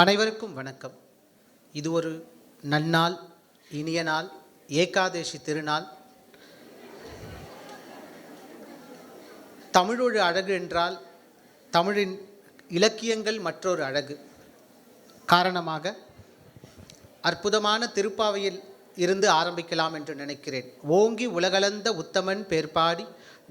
அனைவருக்கும் வணக்கம். இது ஒரு நன்னாள், இனிய நாள், ஏகாதேசி திருநாள். தமிழொரு அழகு என்றால் தமிழின் இலக்கியங்கள் மற்றொரு அழகு காரணமாக அற்புதமான திருப்பாவையில் இருந்து ஆரம்பிக்கலாம் என்று நினைக்கிறேன். ஓங்கி உலகளந்த உத்தமன் பேர்பாடி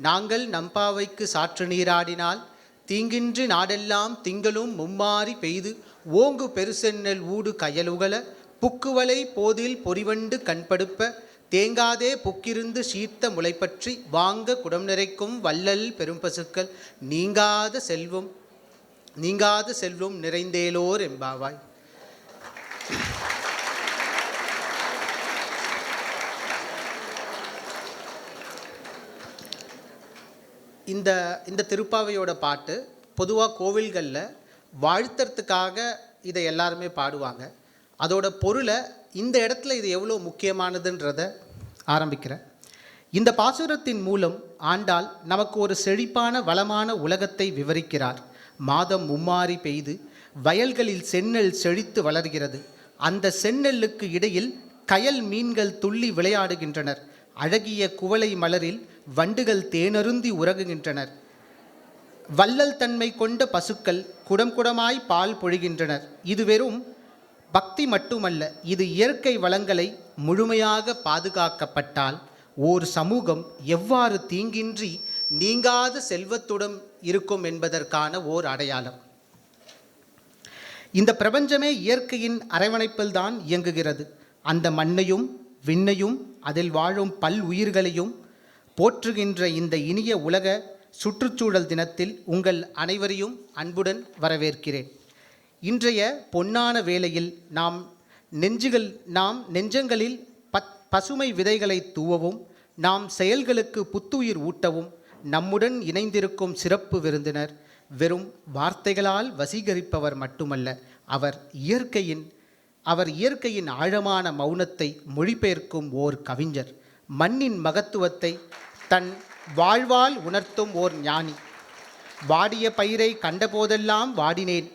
நாங்கள் நம்பாவைக்கு சாற்று நீராடினால் தீங்கின்றி நாடெல்லாம் திங்களும் மும்மாறி பெய்து ஓங்கு பெருசென்னல் ஊடு கயலுகல புக்குவலை போதில் பொறிவண்டு கண்படுப்ப தேங்காதே புக்கிருந்து சீர்த்த முளைப்பற்றி வாங்க குடம் நிறைக்கும் வள்ளல் பெரும்பசுக்கள் நீங்காத செல்வம் நிறைந்தேலோர் எம்பாவாய். இந்த திருப்பாவையோட பாட்டு பொதுவாக கோவில்களில் வாழ்த்துறதுக்காக இதை எல்லாருமே பாடுவாங்க. அதோட பொருளை இந்த இடத்துல இது எவ்வளோ முக்கியமானதுன்றதை ஆரம்பிக்கிறேன். இந்த பாசுரத்தின் மூலம் ஆண்டாள் நமக்கு ஒரு செழிப்பான வளமான உலகத்தை விவரிக்கிறார். மாதம் மும்மாறி பெய்து வயல்களில் செந்நெல் செழித்து வளர்கிறது. அந்த செந்நெல்லுக்கு இடையில் கயல் மீன்கள் துள்ளி விளையாடுகின்றனர். அழகிய குவளை மலரில் வண்டுகள் தேனருந்தி உறகுகின்றனர். வள்ளல் தன்மை கொண்ட பசுக்கள் குடம் குடமாய் பால் பொழிகின்றனர். இது வெறும் பக்தி மட்டுமல்ல, இது இயற்கை வளங்களை முழுமையாக பாதுகாக்கப்பட்டால் ஓர் சமூகம் எவ்வாறு தீங்கின்றி நீங்காத செல்வத்துடன் இருக்கும் என்பதற்கான ஓர் அடையாளம். இந்த பிரபஞ்சமே இயற்கையின் அரவணைப்பில்தான் இயங்குகிறது. அந்த மண்ணையும் விண்ணையும் அதில் வாழும் பல் உயிர்களையும் போற்றுகின்ற இந்த இனிய உலக சுற்றுச்சூழல் தினத்தில் உங்கள் அனைவரையும் அன்புடன் வரவேற்கிறேன். இன்றைய பொன்னான வேளையில் நாம் நெஞ்சங்களில் பசுமை விதைகளை தூவவும் நாம் செயல்களுக்கு புத்துயிர் ஊட்டவும் நம்முடன் இணைந்திருக்கும் சிறப்பு விருந்தினர் வெறும் வார்த்தைகளால் வசீகரிப்பவர் மட்டுமல்ல, அவர் இயற்கையின் ஆழமான மௌனத்தை மொழிபெயர்க்கும் ஓர் கவிஞர், மண்ணின் மகத்துவத்தை தன் வாழ்வால் உணர்த்தும் ஓர் ஞானி. வாடிய பயிரை கண்டபோதெல்லாம் வாடினேன்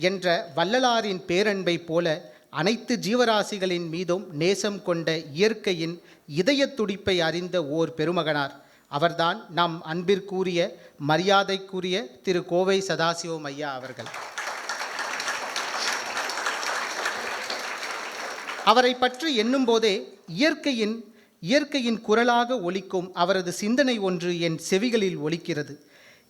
என்ற வள்ளலாரின் பேரன்பை போல அனைத்து ஜீவராசிகளின் மீதும் நேசம் கொண்ட இயற்கையின் இதய துடிப்பை அறிந்த ஓர் பெருமகனார். அவர்தான் நம் அன்பிற்குரிய மரியாதைக்குரிய திரு கோவை சதாசிவம் ஐயா அவர்கள். அவரை பற்றி எண்ணும் போதே இயற்கையின் குரலாக ஒலிக்கும் அவரது சிந்தனை ஒன்று என் செவிகளில் ஒலிக்கிறது.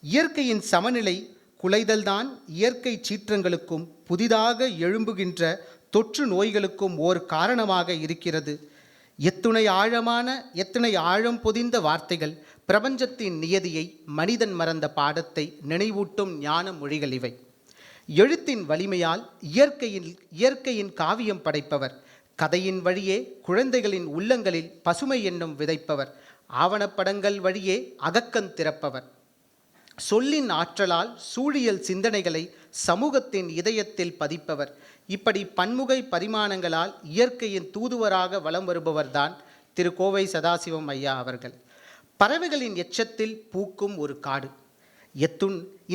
இயற்கையின் சமநிலை குலைதல்தான் இயற்கை சீற்றங்களுக்கும் புதிதாக எழும்புகின்ற தொற்று நோய்களுக்கும் ஓர் காரணமாக இருக்கிறது. எத்துணை ஆழம் பொதிந்த வார்த்தைகள், பிரபஞ்சத்தின் நியதியை மனிதன் மறந்த பாடத்தை நினைவூட்டும் ஞான மொழிகள் இவை. எழுத்தின் வலிமையால் இயற்கையின் காவியம் படைப்பவர், கதையின் வழியே குழந்தைகளின் உள்ளங்களில் பசுமை என்னும் விதைப்பவர், ஆவணப்படங்கள் வழியே அகக்கண் திறப்பவர், சொல்லின் ஆற்றலால் சூழியல் சிந்தனைகளை சமூகத்தின் இதயத்தில் பதிப்பவர். இப்படி பன்முகை பரிமாணங்களால் இயற்கையின் தூதுவராக வலம் வருபவர்தான் திரு கோவை சதாசிவம் ஐயா அவர்கள். பறவைகளின் எச்சத்தில் பூக்கும் ஒரு காடு.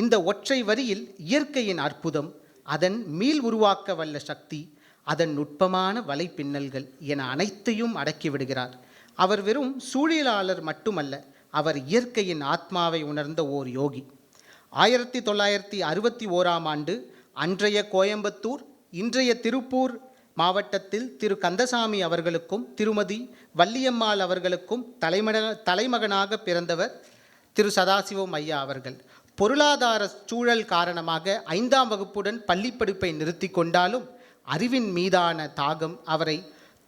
இந்த ஒற்றை வரியில் இயற்கையின் அற்புதம், அதன் மீள் உருவாக்க வல்ல சக்தி, அதன் நுட்பமான வலைப்பின்னல்கள் என அனைத்தையும் அடக்கிவிடுகிறார். அவர் வெறும் சூழியலாளர் மட்டுமல்ல, அவர் இயற்கையின் ஆத்மாவை உணர்ந்த ஓர் யோகி. 1961 அன்றைய கோயம்புத்தூர், இன்றைய திருப்பூர் மாவட்டத்தில் திரு கந்தசாமி அவர்களுக்கும் திருமதி வள்ளியம்மாள் அவர்களுக்கும் தலைமகனாக பிறந்தவர் திரு சதாசிவம் ஐயா அவர்கள். பொருளாதார சூழல் காரணமாக 5ஆம் வகுப்புடன் பள்ளிப்படிப்பை நிறுத்தி கொண்டாலும் அறிவின் மீதான தாகம் அவரை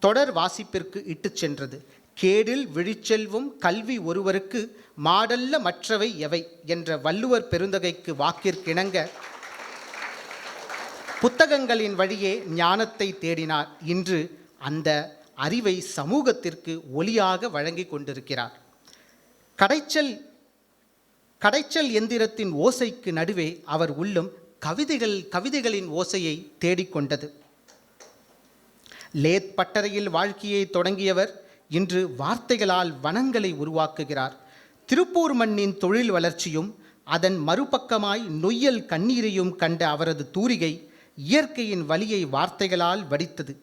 தொடர் வாசிப்பிற்கு இட்டு சென்றது. கேடில் விழிச்செல்வும் கல்வி ஒருவருக்கு மாடல்ல மற்றவை எவை என்ற வள்ளுவர் பெருந்தகைக்கு வாக்கிற்கிணங்க புத்தகங்களின் வழியே ஞானத்தை தேடினார். இன்று அந்த அறிவை சமூகத்திற்கு ஒளியாக வழங்கி கொண்டிருக்கிறார். கடைச்சல் எந்திரத்தின் ஓசைக்கு நடுவே அவர் உள்ளம் கவிதைகளின் ஓசையை தேடிக்கொண்டது. லேத் பட்டறையில் வாழ்க்கையை தொடங்கியவர் இன்று வார்த்தைகளால் வனங்களை உருவாக்குகிறார். திருப்பூர் மண்ணின் தொழில் வளர்ச்சியும் அதன் மறுபக்கமாய் நொய்யல் கண்ணீரையும் கண்ட அவரது தூரிகை இயற்கையின் வலியை வார்த்தைகளால் வடித்தது.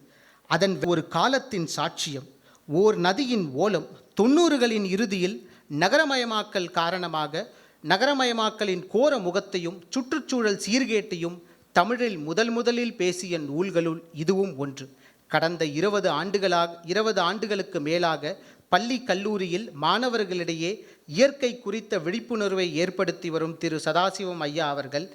அதன் ஒரு காலத்தின் சாட்சியம். ஓர் நதியின் ஓலம் 90களின் இறுதியில் நகரமயமாக்கல் காரணமாக நகரமயமாக்கலின் கோர முகத்தையும் சுற்றுச்சூழல் சீர்கேட்டையும் தமிழில் முதலில் பேசிய நூல்களுள் இதுவும் ஒன்று. கடந்த 20 ஆண்டுகளுக்கு மேலாக பள்ளி கல்லூரியில் மாணவர்களிடையே இயற்கை குறித்த விழிப்புணர்வை ஏற்படுத்தி வரும் திரு சதாசிவம் ஐயா அவர்கள்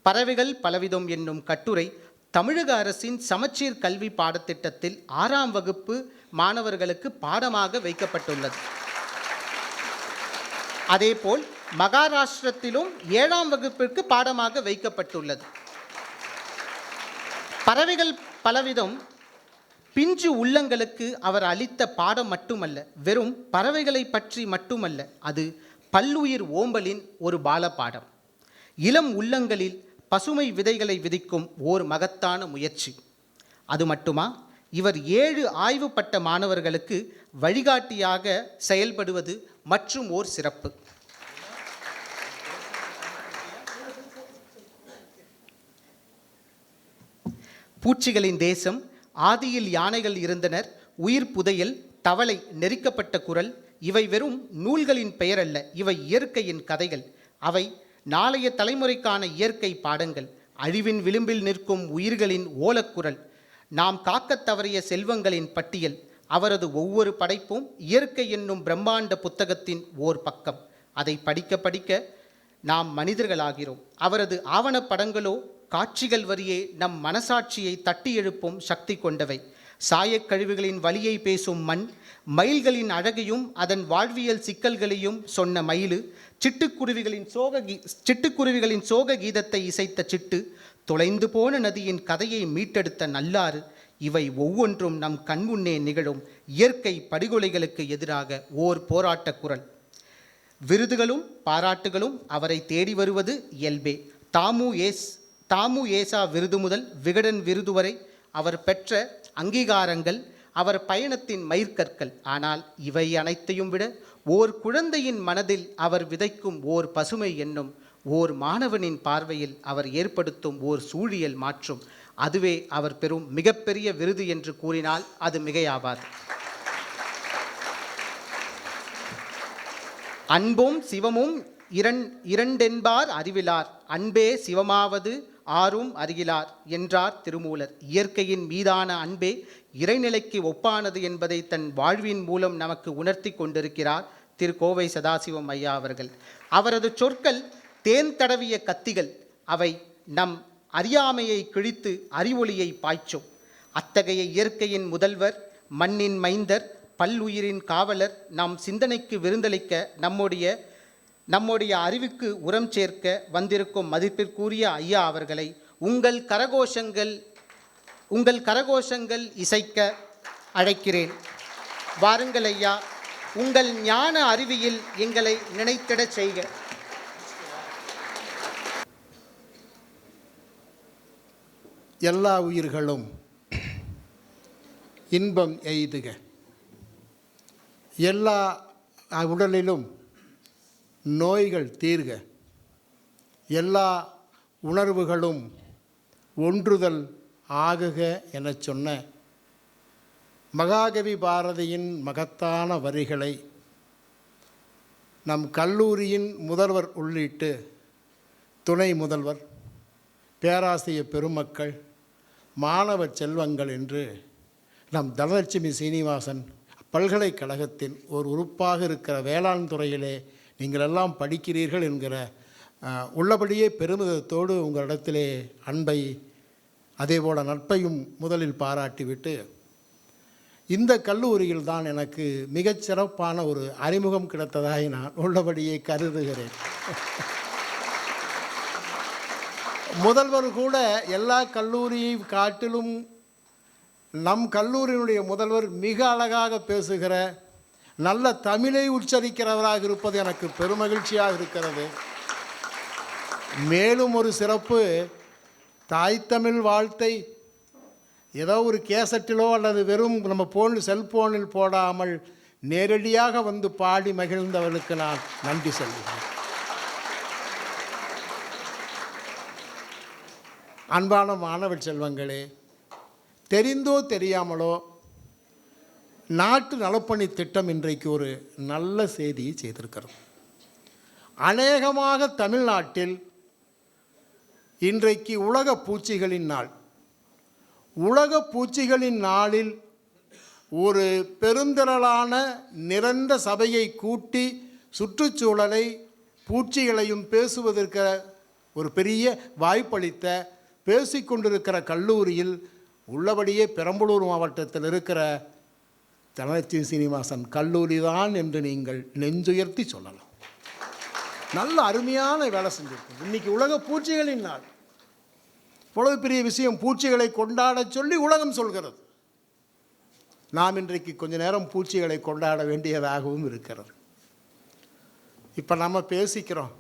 பறவைகள் பலவிதம் என்னும் கட்டுரை தமிழக அரசின் சமச்சீர் கல்வி பாடத்திட்டத்தில் 6ஆம் வகுப்பு மாணவர்களுக்கு பாடமாக வைக்கப்பட்டுள்ளது. அதேபோல் மகாராஷ்டிரத்திலும் 7ஆம் வகுப்பிற்கு பாடமாக வைக்கப்பட்டுள்ளது. பறவைகள் பலவிதம் பிஞ்சு உள்ளங்களுக்கு அவர் அளித்த பாடம் மட்டுமல்ல, வெறும் பறவைகளை பற்றி மட்டுமல்ல, அது பல்லுயிர் ஓம்பலின் ஒரு பாலபாடம். இளம் உள்ளங்களில் பசுமை விதைகளை விதிக்கும் ஓர் மகத்தான முயற்சி. அது மட்டுமா, இவர் 7 ஆய்வு பட்ட மாணவர்களுக்கு வழிகாட்டியாக செயல்படுவது மற்றும் ஓர் சிறப்பு. பூச்சிகளின் தேசம், ஆதியில் யானைகள் இருந்தனர், உயிர் புதையல், தவளை, நெரிக்கப்பட்ட குரல், இவை வெறும் நூல்களின் பெயர் அல்ல, இவை இயற்கையின் கதைகள். அவை நாளைய தலைமுறைக்கான இயற்கை பாடங்கள். அழிவின் விளிம்பில் நிற்கும் உயிர்களின் ஓலக்குரல், நாம் காக்கத் தவறிய செல்வங்களின் பட்டியல். அவரது ஒவ்வொரு படைப்பும் இயற்கை என்னும் பிரம்மாண்ட புத்தகத்தின் ஓர் பக்கம். அதை படிக்க படிக்க நாம் மனிதர்களாகிறோம். அவரது ஆவணப்படங்களோ காட்சிகள் வரியே நம் மனசாட்சியை தட்டி எழுப்பும் சக்தி கொண்டவை. சாயக்கழிவுகளின் வலியை பேசும் மண், மயில்களின் அழகையும் அதன் வாழ்வியல் சிக்கல்களையும் சொன்ன மயிலு, சிட்டுக்குருவிகளின் சோக கீதத்தை இசைத்த சிட்டு, தொலைந்து போன நதியின் கதையை மீட்டெடுத்த நல்லாறு, இவை ஒவ்வொன்றும் நம் கண்முன்னே நிகழும் இயற்கை படுகொலைகளுக்கு எதிராக ஓர் போராட்ட குரல். விருதுகளும் பாராட்டுகளும் அவரை தேடி வருவது இயல்பே. தாமு ஏசா விருது முதல் விகடன் விருது வரை அவர் பெற்ற அங்கீகாரங்கள் அவர் பயணத்தின் மைற்கற்கள். ஆனால் இவை அனைத்தையும் விட ஓர் குழந்தையின் மனதில் அவர் விதைக்கும் ஓர் பசுமை என்னும் ஓர் மாணவனின் பார்வையில் அவர் ஏற்படுத்தும் ஓர் சூழியல் மாற்றும், அதுவே அவர் பெறும் மிகப்பெரிய விருது என்று கூறினால் அது மிகையாவாது. அன்பும் சிவமும் இரண்டென்பார் அறிவிலார், அன்பே சிவமாவது ஆரும் அறிகிலார் என்றார் திருமூலர். இயற்கையின் மீதான அன்பே இறைநிலைக்கு ஒப்பானது என்பதை தன் வாழ்வின் மூலம் நமக்கு உணர்த்தி கொண்டிருக்கிறார் திரு கோவை சதாசிவம் ஐயா அவர்கள். அவரது சொற்கள் தேன் தடவிய கத்திகள். அவை நம் அறியாமையை கிழித்து அறிவொளியை பாய்ச்சும். அத்தகைய இயற்கையின் முதல்வர், மண்ணின் மைந்தர், பல்லுயிரின் காவலர், நம் சிந்தனைக்கு விருந்தளிக்க, நம்முடைய அறிவுக்கு உரம் சேர்க்க வந்திருக்கும் மதிப்பிற்குரிய ஐயா அவர்களை உங்கள் கரகோஷங்கள் இசைக்க அழைக்கிறேன். வாருங்கள் ஐயா, உங்கள் ஞான அறிவியில் எங்களை நினைத்திடச் செய்க. எல்லா உயிர்களும் இன்பம் எய்துக. எல்லா உடலிலும் நோய்கள் தீர்க. எல்லா உணர்வுகளும் ஒன்றுதல் ஆகுக என சொன்ன மகாகவி பாரதியின் மகத்தான வரிகளை நம் கல்லூரியின் முதல்வர் உள்ளிட்டு துணை முதல்வர், பேராசிரியர் பெருமக்கள், மாணவ செல்வங்கள் என்று நம் தனலட்சுமி சீனிவாசன் பல்கலைக்கழகத்தின் ஒரு உறுப்பாக இருக்கிற வேளாண் துறையிலே நீங்கள் எல்லாம் படிக்கிறீர்கள் என்கிற உள்ளபடியே பெருமிதத்தோடு உங்களிடத்திலே அன்பை அதேபோல் நட்பையும் முதலில் பாராட்டிவிட்டு, இந்த கல்லூரியில் தான் எனக்கு மிகச் சிறப்பான ஒரு அறிமுகம் கிடைத்ததாய் நான் உள்ளபடியே கருதுகிறேன். முதல்வர் கூட எல்லா கல்லூரியை காட்டிலும் நம் கல்லூரியினுடைய முதல்வர் மிக அழகாக பேசுகிற, நல்ல தமிழை உச்சரிக்கிறவராக இருப்பது எனக்கு பெருமகிழ்ச்சியாக இருக்கிறது. மேலும் ஒரு சிறப்பு, தாய்த்தமிழ் வாழ்த்தை ஏதோ ஒரு கேசட்டிலோ அல்லது வெறும் நம்ம செல்போனில் போடாமல் நேரடியாக வந்து பாடி மகிழ்ந்தவர்களுக்கு நான் நன்றி சொல்கிறேன். அன்பான மாணவ செல்வங்களே, தெரிந்தோ தெரியாமலோ நாட்டு நலப்பணி திட்டம் இன்றைக்கு ஒரு நல்ல செய்தியை செய்திருக்கிறது. அநேகமாக தமிழ்நாட்டில் இன்றைக்கு உலக பூச்சிகளின் நாள். உலக பூச்சிகளின் நாளில் ஒரு பெருந்திரளான நிரந்த சபையை கூட்டி சுற்றுச்சூழலை பூச்சிகளையும் பேசுவதற்கு ஒரு பெரிய வாய்ப்பளித்த பேசிக்கொண்டிருக்கிற கல்லூரியில் உள்ளபடியே பெரம்பலூர் மாவட்டத்தில் இருக்கிற தனலட்சுமி சீனிவாசன் கல்லூரி தான் என்று நீங்கள் நெஞ்சுயர்த்தி சொல்லலாம். நல்ல அருமையான வேலை செஞ்சிருக்கோம். இன்றைக்கி உலக பூச்சிகளின் நாள். இவ்வளவு பெரிய விஷயம், பூச்சிகளை கொண்டாட சொல்லி உலகம் சொல்கிறது. நாம் இன்றைக்கு கொஞ்ச நேரம் பூச்சிகளை கொண்டாட வேண்டியதாகவும் இருக்கிறது. இப்போ நம்ம பேசிக்கிறோம்,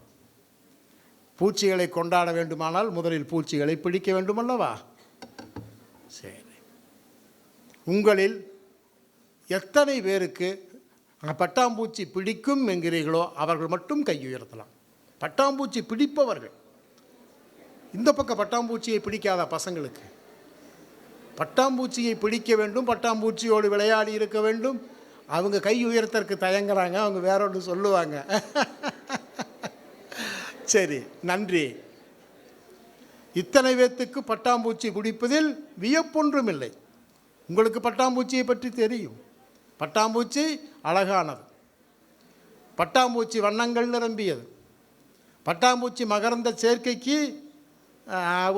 பூச்சிகளை கொண்டாட வேண்டுமானால் முதலில் பூச்சிகளை பிடிக்க வேண்டுமல்லவா? சரி, உங்களில் எத்தனை பேருக்கு பட்டாம்பூச்சி பிடிக்கும் என்கிறீர்களோ அவர்கள் மட்டும் கை உயர்த்தலாம். பட்டாம்பூச்சி பிடிப்பவர்கள். இந்த பக்கம் பட்டாம்பூச்சியை பிடிக்காத பசங்களுக்கு பட்டாம்பூச்சியை பிடிக்க வேண்டும், பட்டாம்பூச்சியோடு விளையாடி இருக்க வேண்டும். அவங்க கை உயர்த்தற்கு தயங்குறாங்க, அவங்க வேற ஒன்று சொல்லுவாங்க. சரி, நன்றி. இத்தனை பேத்துக்கு பட்டாம்பூச்சி பிடிப்பதில் வியப்பொன்றும் இல்லை. உங்களுக்கு பட்டாம்பூச்சியை பற்றி தெரியும். பட்டாம்பூச்சி அழகானது, பட்டாம்பூச்சி வண்ணங்கள் நிரம்பியது, பட்டாம்பூச்சி மகரந்த சேர்க்கைக்கு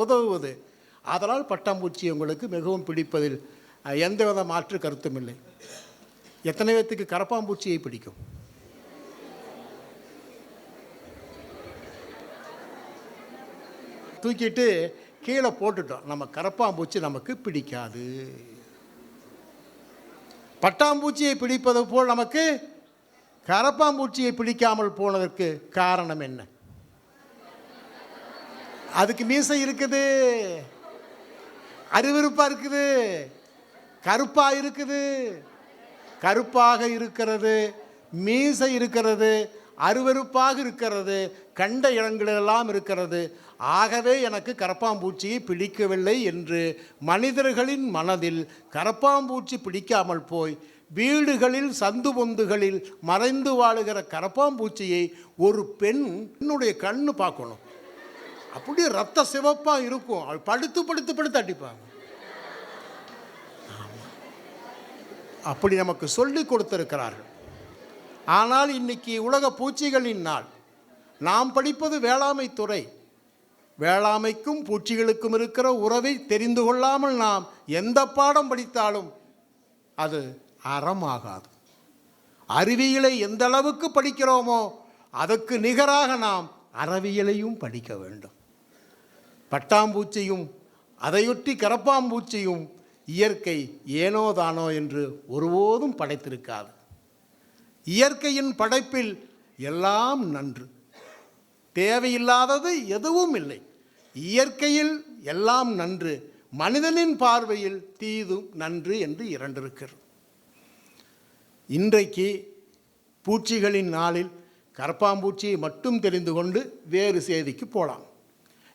உதவுவது. அதனால் பட்டாம்பூச்சி உங்களுக்கு மிகவும் பிடிப்பதில் எந்தவித மாற்று கருத்தும் இல்லை. எத்தனை பேத்துக்கு கரப்பாம்பூச்சியை பிடிக்கும்? தூக்கிட்டு கீழே போட்டுட்டோம். நம்ம கரப்பாம்பூச்சி நமக்கு பிடிக்காது. பட்டாம்பூச்சியை பிடிப்பது போல் நமக்கு கரப்பாம்பூச்சியை பிடிக்காமல் போனதற்கு காரணம் என்ன? அதுக்கு மீசை இருக்குது, அருவருப்பாக இருக்குது, கருப்பாக இருக்குது. கருப்பாக இருக்கிறது, மீசை இருக்கிறது, அருவருப்பாக இருக்கிறது, கண்ட இடங்களெல்லாம் இருக்கிறது. ஆகவே எனக்கு கரப்பாம்பூச்சியை பிடிக்கவில்லை என்று மனிதர்களின் மனதில் கரப்பாம்பூச்சி பிடிக்காமல் போய் வீடுகளில் சந்து பொந்துகளில் மறைந்து வாழுகிற கரப்பாம்பூச்சியை ஒரு பெண்ணுடைய கண்ணு பார்க்கணும். அப்படியே ரத்த சிவப்பாக இருக்கும். அவள் படுத்து படுத்து படுத்து அடிப்பாங்க. அப்படி நமக்கு சொல்லி கொடுத்திருக்கிறார்கள். ஆனால் இன்னைக்கு உலக பூச்சிகளின் நாள். நாம் படிப்பது வேளாண்மை துறை. வேளாண்மைக்கும் பூச்சிகளுக்கும் இருக்கிற உறவை தெரிந்து கொள்ளாமல் நாம் எந்த பாடம் படித்தாலும் அது அறமாகாது. அறிவியலை எந்த அளவுக்கு படிக்கிறோமோ அதற்கு நிகராக நாம் அறவியலையும் படிக்க வேண்டும். பட்டாம்பூச்சியும் அதையொட்டி கரப்பாம்பூச்சியும் இயற்கை ஏனோதானோ என்று ஒருபோதும் படைத்திருக்காது. இயற்கையின் படைப்பில் எல்லாம் நன்று, தேவையில்லாதது எதுவும் இல்லை. இயற்கையில் எல்லாம் நன்று, மனிதனின் பார்வையில் தீதும் நன்று என்று இரண்டு இருக்கிறது. இன்றைக்கு பூச்சிகளின் நாளில் கரப்பாம்பூச்சியை மட்டும் தெரிந்து கொண்டு வேறு செய்திக்கு போகலாம்.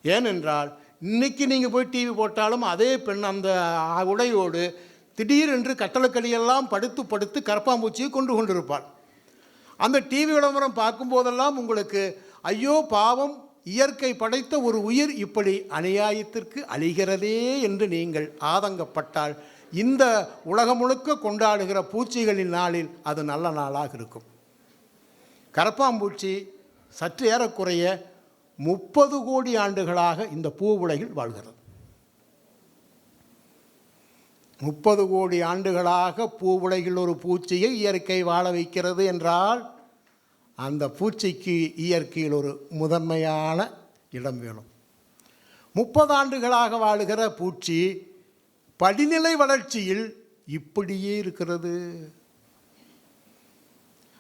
ஏனென்றால் இன்றைக்கி நீங்கள் போய் டிவி போட்டாலும் அதே பெண் அந்த உடையோடு திடீரென்று கட்டளக்களியெல்லாம் படுத்து படுத்து கரப்பாம்பூச்சியை கொண்டிருப்பாள். அந்த டிவி விளம்பரம் பார்க்கும்போதெல்லாம் உங்களுக்கு ஐயோ பாவம், இயற்கை படைத்த ஒரு உயிர் இப்படி அநியாயத்திற்கு அழிகிறதே என்று நீங்கள் ஆதங்கப்பட்டால் இந்த உலகம் முழுக்க கொண்டாடுகிற பூச்சிகளின் நாளில் அது நல்ல நாளாக இருக்கும். கரப்பாம்பூச்சி சற்று ஏறக்குறைய 30 கோடி ஆண்டுகளாக இந்த பூ உலகில் வாழ்கிறது. 30 கோடி ஆண்டுகளாக பூ உலகில் ஒரு பூச்சியை இயற்கை வாழ வைக்கிறது என்றால் அந்த பூச்சிக்கு இயற்கையில் ஒரு முதன்மையான இடம் வேணும். 30 ஆண்டுகளாக வாழுகிற பூச்சி படிநிலை வளர்ச்சியில் இப்படியே இருக்கிறது.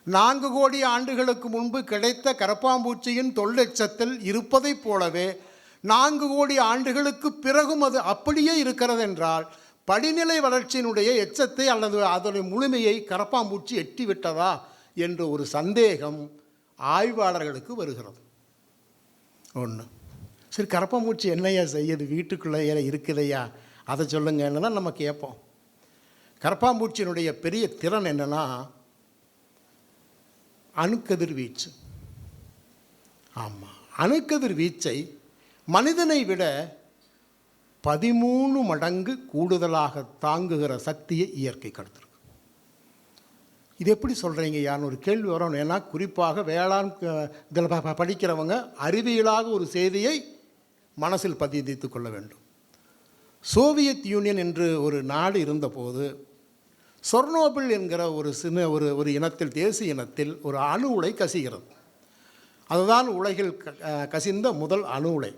4 கோடி ஆண்டுகளுக்கு முன்பு கிடைத்த கரப்பாம்பூச்சியின் தொல்லெச்சத்தில் இருப்பதைப் போலவே 4 கோடி ஆண்டுகளுக்கு பிறகும் அது அப்படியே இருக்கிறது என்றால் படிநிலை வளர்ச்சியினுடைய எச்சத்தை அல்லது அதனுடைய முழுமையை கரப்பாம்பூச்சி எட்டிவிட்டதா என்ற ஒரு சந்தேகம் ஆய்வாளர்களுக்கு வருகிறது. ஒன்று. சரி, கரப்பாம்பூச்சி என்னையா செய்யுது, வீட்டுக்குள்ளே இருக்குதையா, அதை சொல்லுங்கன்னு தான் நம்ம கேட்போம். கரப்பாம்பூச்சியினுடைய பெரிய திறன் என்னென்னா அணுக்கதிர்வீச்சு. ஆமாம், அணுக்கதிர்வீச்சை மனிதனை விட 13 மடங்கு கூடுதலாக தாங்குகிற சக்தியை இயற்கை கொடுத்துருக்கு. இது எப்படி சொல்கிறீங்க யான்னு ஒரு கேள்வி வரும். ஏன்னா குறிப்பாக வேளாண் இதில் படிக்கிறவங்க அறிவியலாக ஒரு செய்தியை மனசில் பதித்து கொள்ள வேண்டும். சோவியத் யூனியன் என்று ஒரு நாடு இருந்தபோது சொர்னோபில் என்கிற ஒரு ஒரு இனத்தில், தேசிய இனத்தில் ஒரு அணு உலை கசிகிறது. அதுதான் உலகில் கசிந்த முதல் அணு உலை.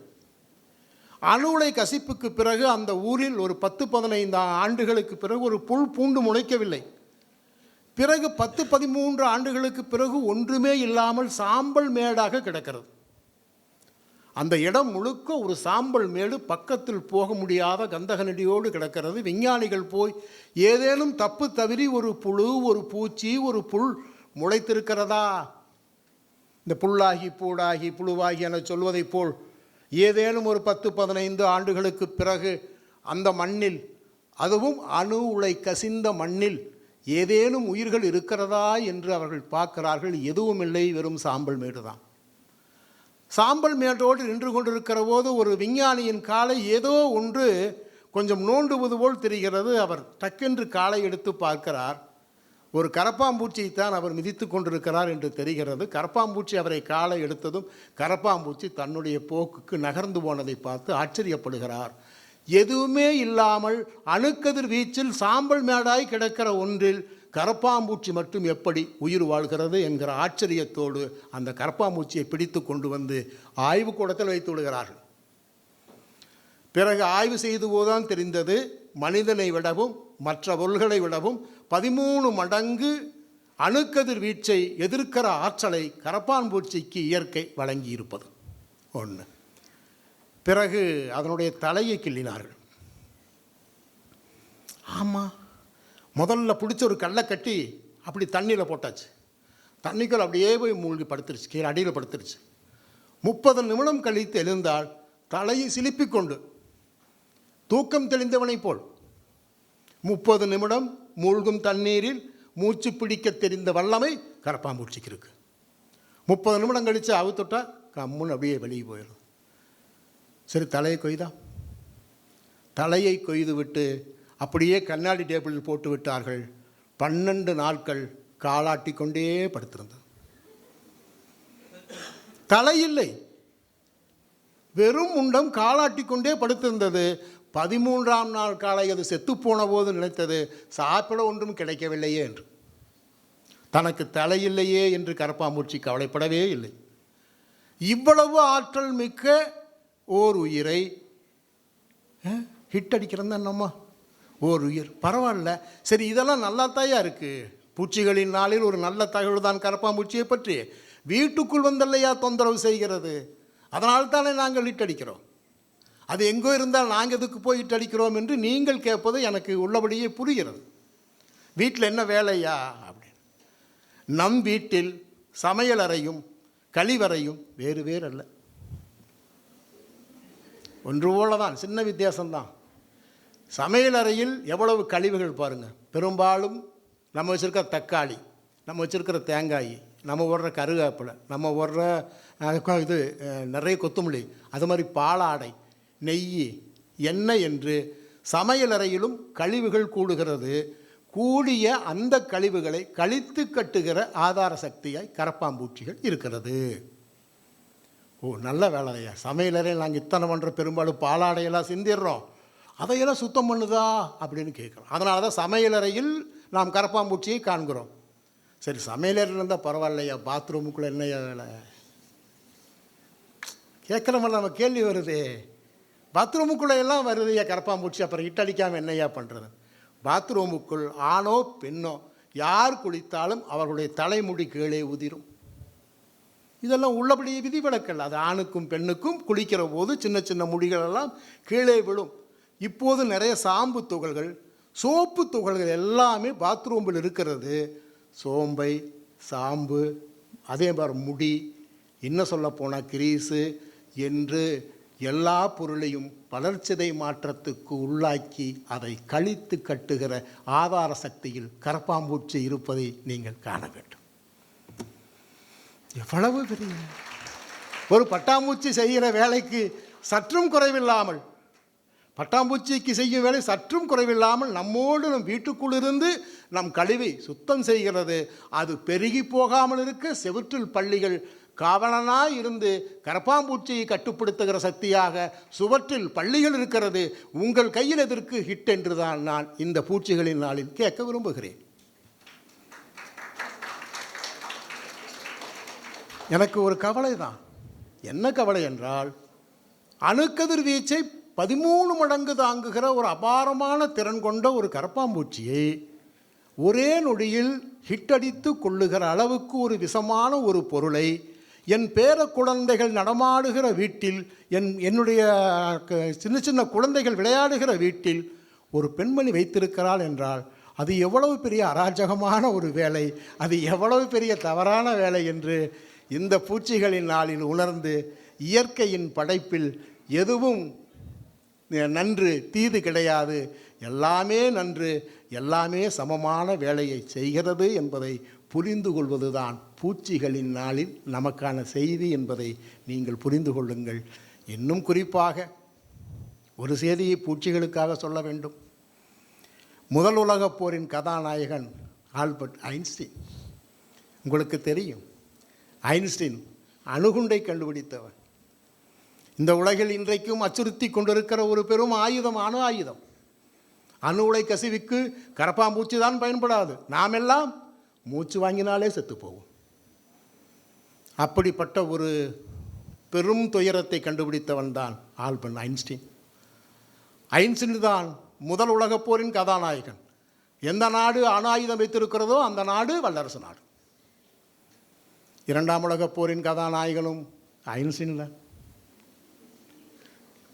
அணு உலை கசிப்புக்கு பிறகு அந்த ஊரில் ஒரு 10-15 ஆண்டுகளுக்கு பிறகு ஒரு புல் பூண்டு முளைக்கவில்லை. பிறகு 10-13 ஆண்டுகளுக்கு பிறகு ஒன்றுமே இல்லாமல் சாம்பல் மேடாக கிடக்கிறது. அந்த இடம் முழுக்க ஒரு சாம்பல் மேடு, பக்கத்தில் போக முடியாத கந்தக நெடியோடு கிடக்கிறது. விஞ்ஞானிகள் போய் ஏதேனும் தப்பு தவறி ஒரு புழு, ஒரு பூச்சி, ஒரு புல் முளைத்திருக்கிறதா, இந்த புல்லாகி பூடாகி புழுவாகி என சொல்வதைப் போல் ஏதேனும் ஒரு 10-15 ஆண்டுகளுக்கு பிறகு அந்த மண்ணில், அதுவும் அணு உலை கசிந்த மண்ணில் ஏதேனும் உயிர்கள் இருக்கிறதா என்று அவர்கள் பார்க்கிறார்கள். எதுவும் இல்லை, வெறும் சாம்பல் மேடு தான். சாம்பல் மேட்டோடு நின்று கொண்டிருக்கிற போது ஒரு விஞ்ஞானியின் காலை ஏதோ ஒன்று கொஞ்சம் நோண்டுவது போல் தெரிகிறது. அவர் டக்கென்று காலை எடுத்து பார்க்கிறார். ஒரு கரப்பாம்பூச்சியைத்தான் அவர் மிதித்து கொண்டிருக்கிறார் என்று தெரிகிறது. கரப்பாம்பூச்சி அவரை காலை எடுத்ததும் கரப்பாம்பூச்சி தன்னுடைய போக்குக்கு நகர்ந்து போனதை பார்த்து ஆச்சரியப்படுகிறார். எதுவுமே இல்லாமல் அணுக்கதிர் வீச்சில் சாம்பல் மேடாய் கிடக்கிற ஒன்றில் கரப்பாம்பூச்சி மட்டும் எப்படி உயிர் வாழ்கிறது என்கிற ஆச்சரியத்தோடு அந்த கரப்பாம்பூச்சியை பிடித்து கொண்டு வந்து ஆய்வு கூடத்தில் வைத்து விடுகிறார்கள். பிறகு ஆய்வு செய்து போதுதான் தெரிந்தது, மனிதனை விடவும் மற்ற பொருள்களை விடவும் 13 மடங்கு அணுக்கதிர் வீச்சை எதிர்க்கிற ஆற்றலை கரப்பான்பூச்சிக்கு இயற்கை வழங்கியிருப்பது ஒன்று. பிறகு அதனுடைய தலையை கிள்ளினார்கள். ஆமாம், முதல்ல பிடிச்ச ஒரு கல்லை கட்டி அப்படி தண்ணியில் போட்டாச்சு. தண்ணிக்குள் அப்படியே போய் மூழ்கி படுத்துருச்சு, கீழே அடியில் படுத்துருச்சு. 30 நிமிடம் கழித்து எழுந்தால் தலையை சிலிப்பிக்கொண்டு தூக்கம் தெளிந்தவனைப் போல் 30 நிமிடம் மூழ்கும் தண்ணீரில் மூச்சு பிடிக்க தெரிந்த வல்லமை கரப்பாம்பூச்சிக்கு இருக்கு. 30 நிமிடம் கழித்து அவுத்துட்டா கம்முன்னு அப்படியே வெளியே போயிடும். சரி, தலையை கொய்தா, தலையை கொய்து விட்டு அப்படியே கண்ணாடி டேபிளில் போட்டு விட்டார்கள். 12 நாட்கள் காலாட்டி கொண்டே படுத்திருந்தது. தலையில்லை, வெறும் முண்டம் காலாட்டி கொண்டே படுத்திருந்தது. 13ஆம் நாள் காலை அது செத்துப்போன போது நினைத்தது, சாப்பிட ஒன்றும் கிடைக்கவில்லையே என்று. தனக்கு தலையில்லையே என்று கரப்பாம்பூச்சி கவலைப்படவே இல்லை. இவ்வளவு ஆற்றல் மிக்க ஓர் உயிரை ஹிட் அடிக்கிறது என்னம்மா, ஓர் உயிர் பரவாயில்ல. சரி, இதெல்லாம் நல்லா தாயா இருக்குது. பூச்சிகளின் நாளில் ஒரு நல்ல தகவல் தான் கரப்பாம்பூச்சியை பற்றி. வீட்டுக்குள் வந்தல்லையா தொந்தரவு செய்கிறது, அதனால்தானே நாங்கள் ஹிட் அடிக்கிறோம். அது எங்கோ இருந்தால் நாங்கள் எதுக்கு போய் ஹிட் அடிக்கிறோம் என்று நீங்கள் கேட்பது எனக்கு உள்ளபடியே புரிகிறது. வீட்டில் என்ன வேலையா அப்படின்னு. நம் வீட்டில் சமையலறையும் கழிவறையும் வேறு வேறு அல்ல, ஒன்று போல தான், சின்ன வித்தியாசம்தான். சமையலறையில் எவ்வளவு கழிவுகள் பாருங்கள். பெரும்பாலும் நம்ம வச்சுருக்கிற தக்காளி, நம்ம வச்சுருக்கிற தேங்காய், நம்ம ஓடுற கருவேப்பிலை, நம்ம ஓடுற இது நிறைய கொத்தமல்லி, அது மாதிரி பாலாடை, நெய், எண்ணெய் என்று சமையலறையிலும் கழிவுகள் கூடுகிறது. கூடிய அந்த கழிவுகளை கழித்து கட்டுகிற ஆதார சக்தியாய் கரப்பாம்பூச்சிகள் இருக்கிறது. ஓ, நல்ல வேலையா. சமையலறையில் நாங்கள் இத்தனை பண்ணுற பெரும்பாலும் பாலாடையெல்லாம் சிந்திடுறோம், அதையெல்லாம் சுத்தம் பண்ணுதா அப்படின்னு கேட்குறோம். அதனால தான் சமையலறையில் நாம் கரப்பாம்பூச்சியை காண்கிறோம். சரி, சமையலறையில் இருந்தால் பரவாயில்லையா, பாத்ரூமுக்குள்ளே என்னையா வேலை கேட்குறோம்ல, நம்ம கேள்வி வருது. பாத்ரூமுக்குள்ளே எல்லாம் வருதுயா கரப்பாம்பூச்சி, அப்புறம் இட்டடிக்காமல் என்னையா பண்ணுறது. பாத்ரூமுக்குள் ஆணோ பெண்ணோ யார் குளித்தாலும் அவர்களுடைய தலைமுடி கீழே உதிரும். இதெல்லாம் உள்ளபடியே விதிவிலக்கல். அது ஆணுக்கும் பெண்ணுக்கும் குளிக்கிற போது சின்ன சின்ன முடிகளெல்லாம் கீழே விழும். இப்போது நிறைய சாம்பு துகள்கள், சோப்பு துகள்கள் எல்லாமே பாத்ரூமில் இருக்கிறது. சோம்பை, சாம்பு, அதே மாதிரி முடி, இன்னும் சொல்ல போனால் கிரீஸு என்று எல்லா பொருளையும் வளர்ச்சிதை மாற்றத்துக்கு உள்ளாக்கி அதை கழித்து கட்டுகிற ஆதார சக்தியில் கரப்பாம்பூச்சி இருப்பதை நீங்கள் காண வேண்டும். எவ்வளவு பெரிய ஒரு பட்டாம்பூச்சி செய்கிற வேலைக்கு சற்றும் குறைவில்லாமல், பட்டாம்பூச்சிக்கு செய்யும் வேலை சற்றும் குறைவில்லாமல் நம்மோடு நம் வீட்டுக்குள் இருந்து நம் கழிவை சுத்தம் செய்கிறது. அது பெருகி போகாமல் இருக்க செவுற்றில் பள்ளிகள் காவலனாய் இருந்து கரப்பாம்பூச்சியை கட்டுப்படுத்துகிற சக்தியாக சுவற்றில் பள்ளிகள் இருக்கிறது. உங்கள் கையில் எதற்கு ஹிட் என்று தான் நான் இந்த பூச்சிகளின் நாளில் கேட்க விரும்புகிறேன். எனக்கு ஒரு கவலை தான். என்ன கவலை என்றால், அணுக்கதிர்வீச்சை 13 மடங்கு தாங்குகிற ஒரு அபாரமான திறன் கொண்ட ஒரு கரப்பாம்பூச்சியை ஒரே நொடியில் ஹிட் அடித்து கொள்ளுகிற அளவுக்கு ஒரு விஷமான ஒரு பொருளை என் பேர குழந்தைகள் நடமாடுகிற வீட்டில், என்னுடைய சின்ன சின்ன குழந்தைகள் விளையாடுகிற வீட்டில் ஒரு பெண்மணி வைத்திருக்கிறாள் என்றால் அது எவ்வளவு பெரிய அராஜகமான ஒரு வேலை, அது எவ்வளவு பெரிய தவறான வேலை என்று இந்த பூச்சிகளின் நாளில் உணர்ந்து, இயற்கையின் படைப்பில் எதுவும் நன்று தீது கிடையாது, எல்லாமே நன்று, எல்லாமே சமமான வேலையை செய்கிறது என்பதை புரிந்து கொள்வதுதான் பூச்சிகளின் நாளில் நமக்கான செய்தி என்பதை நீங்கள் புரிந்து கொள்ளுங்கள். இன்னும் குறிப்பாக ஒரு செய்தியை பூச்சிகளுக்காக சொல்ல வேண்டும். முதல் உலகப் போரின் கதாநாயகன் ஆல்பர்ட் ஐன்ஸ்டீன். உங்களுக்கு தெரியும், ஐன்ஸ்டீன் அணுகுண்டை கண்டுபிடித்தவன். இந்த உலகில் இன்றைக்கும் அச்சுறுத்தி கொண்டிருக்கிற ஒரு பெரும் ஆயுதம் அணு ஆயுதம். அணு உலை கசிவுக்கு கரப்பாம்பூச்சி தான் பயன்படாது, நாமெல்லாம் மூச்சு வாங்கினாலே செத்து போவோம். அப்படிப்பட்ட ஒரு பெரும் துயரத்தை கண்டுபிடித்தவன் தான் ஆல்பர்ட் ஐன்ஸ்டீன். ஐன்ஸ்டீன் தான் முதல் உலகப் போரின் கதாநாயகன். எந்த நாடு அணு ஆயுதம் வைத்திருக்கிறதோ அந்த நாடு வல்லரசு நாடு. இரண்டாம் உலகப் போரின் கதாநாயகனும் ஐன்ஸ்டீன் தான்.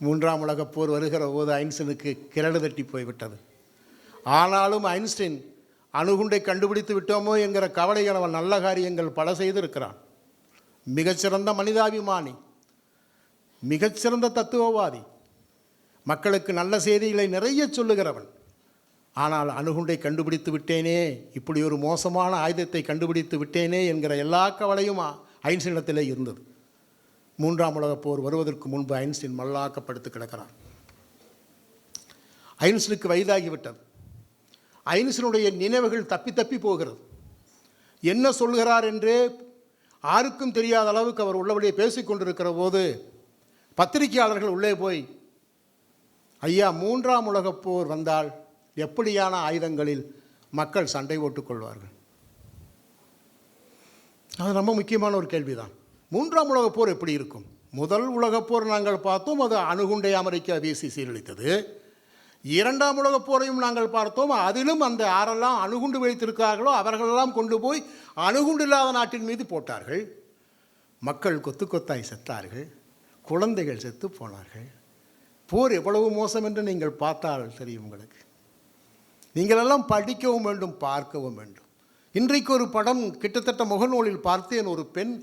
மூன்றாம் உலகப் போர் வருகிற போது ஐன்ஸ்டீனுக்கு கிரடு தட்டி போய்விட்டது. ஆனாலும் ஐன்ஸ்டீன் அணுகுண்டை கண்டுபிடித்து விட்டோமோ என்கிற கவலையில் அவன் நல்ல காரியங்கள் பல செய்திருக்கிறான். மிகச்சிறந்த மனிதாபிமானி, மிகச்சிறந்த தத்துவவாதி, மக்களுக்கு நல்ல செய்திகளை நிறைய சொல்லுகிறவன். ஆனால் அணுகுண்டை கண்டுபிடித்து விட்டேனே, இப்படி ஒரு மோசமான ஆயுதத்தை கண்டுபிடித்து விட்டேனே என்கிற எல்லா கவலையும் ஐன்ஸ்டீனிடத்திலே இருந்தது. மூன்றாம் உலகப் போர் வருவதற்கு முன்பு ஐன்ஸ்டீன் மல்லாக்கப்படுத்து கிடக்கிறார். ஐன்ஸ்டீனுக்கு வயதாகிவிட்டது. ஐன்ஸ்டீனுடைய நினைவுகள் தப்பி தப்பி போகிறது. என்ன சொல்கிறார் என்றே யாருக்கும் தெரியாத அளவுக்கு அவர் உள்ளபடியே பேசிக்கொண்டிருக்கிற போது பத்திரிகையாளர்கள் உள்ளே போய், ஐயா, மூன்றாம் உலகப் போர் வந்தால் எப்படியான ஆயுதங்களில் மக்கள் சண்டை போட்டுக்கொள்வார்கள்? அது ரொம்ப முக்கியமான ஒரு கேள்விதான். மூன்றாம் உலகப் போர் எப்படி இருக்கும்? முதல் உலகப் போர் நாங்கள் பார்த்தோம், அது அணுகுண்டை அமெரிக்கா வீசி சீரழித்தது. இரண்டாம் உலகப் போரையும் நாங்கள் பார்த்தோம், அதிலும் அந்த யாரெல்லாம் அணுகுண்டு வைத்திருக்கிறார்களோ அவர்களெல்லாம் கொண்டு போய் அணுகுண்டு இல்லாத நாட்டின் மீது போட்டார்கள். மக்கள் கொத்து கொத்தாய் செத்தார்கள், குழந்தைகள் செத்து போனார்கள். போர் எவ்வளவு மோசம் என்று நீங்கள் பார்த்தால் தெரியும் உங்களுக்கு. நீங்களெல்லாம் படிக்கவும் வேண்டும், பார்க்கவும் வேண்டும். இன்றைக்கு ஒரு படம் கிட்டத்தட்ட முகநூலில் பார்த்தேன். ஒரு பெண்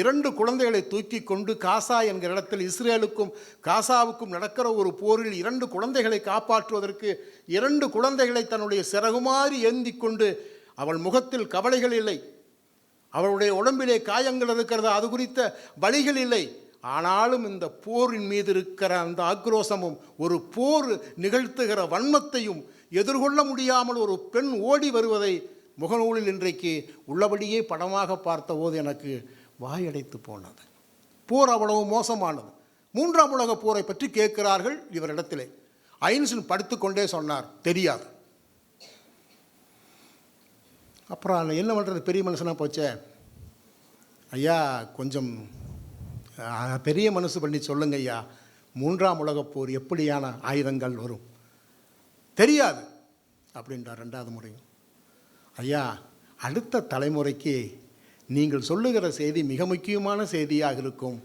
2 குழந்தைகளை தூக்கி கொண்டு காசா என்கிற இடத்தில் இஸ்ரேலுக்கும் காசாவுக்கும் நடக்கிற ஒரு போரில் 2 குழந்தைகளை காப்பாற்றுவதற்கு 2 குழந்தைகளை தன்னுடைய சிறகுமாறி ஏந்தி கொண்டு, அவள் முகத்தில் கவலைகள் இல்லை, அவளுடைய உடம்பிலே காயங்கள் இருக்கிறது, அது குறித்த வலிகள் இல்லை. ஆனாலும் இந்த போரின் மீது இருக்கிற அந்த ஆக்ரோசமும், ஒரு போர் நிகழ்த்துகிற வன்மத்தையும் எதிர்கொள்ள முடியாமல் ஒரு பெண் ஓடி வருவதை முகநூலில் இன்றைக்கு உள்ளபடியே படமாக பார்த்தபோது எனக்கு வாயடைத்து போனது. போர் அவ்வளவு மோசமானது. மூன்றாம் உலகப் போரை பற்றி கேட்கிறார்கள் இவரிடத்திலே. ஐன்ஸ்டீன் படுத்துக்கொண்டே சொன்னார், தெரியாது. அப்புறம் என்ன பண்ணுறது, பெரிய மனுஷனாக போச்சே, ஐயா கொஞ்சம் பெரிய மனசு பண்ணி சொல்லுங்க ஐயா, மூன்றாம் உலகப் போர் எப்படியான ஆயுதங்கள் வரும்? தெரியாது அப்படின்றார். 2வது முறையும், ஐயா அடுத்த தலைமுறைக்கு நீங்கள் சொல்லுகிற செய்தி மிக முக்கியமான செய்தியாக இருக்கும்.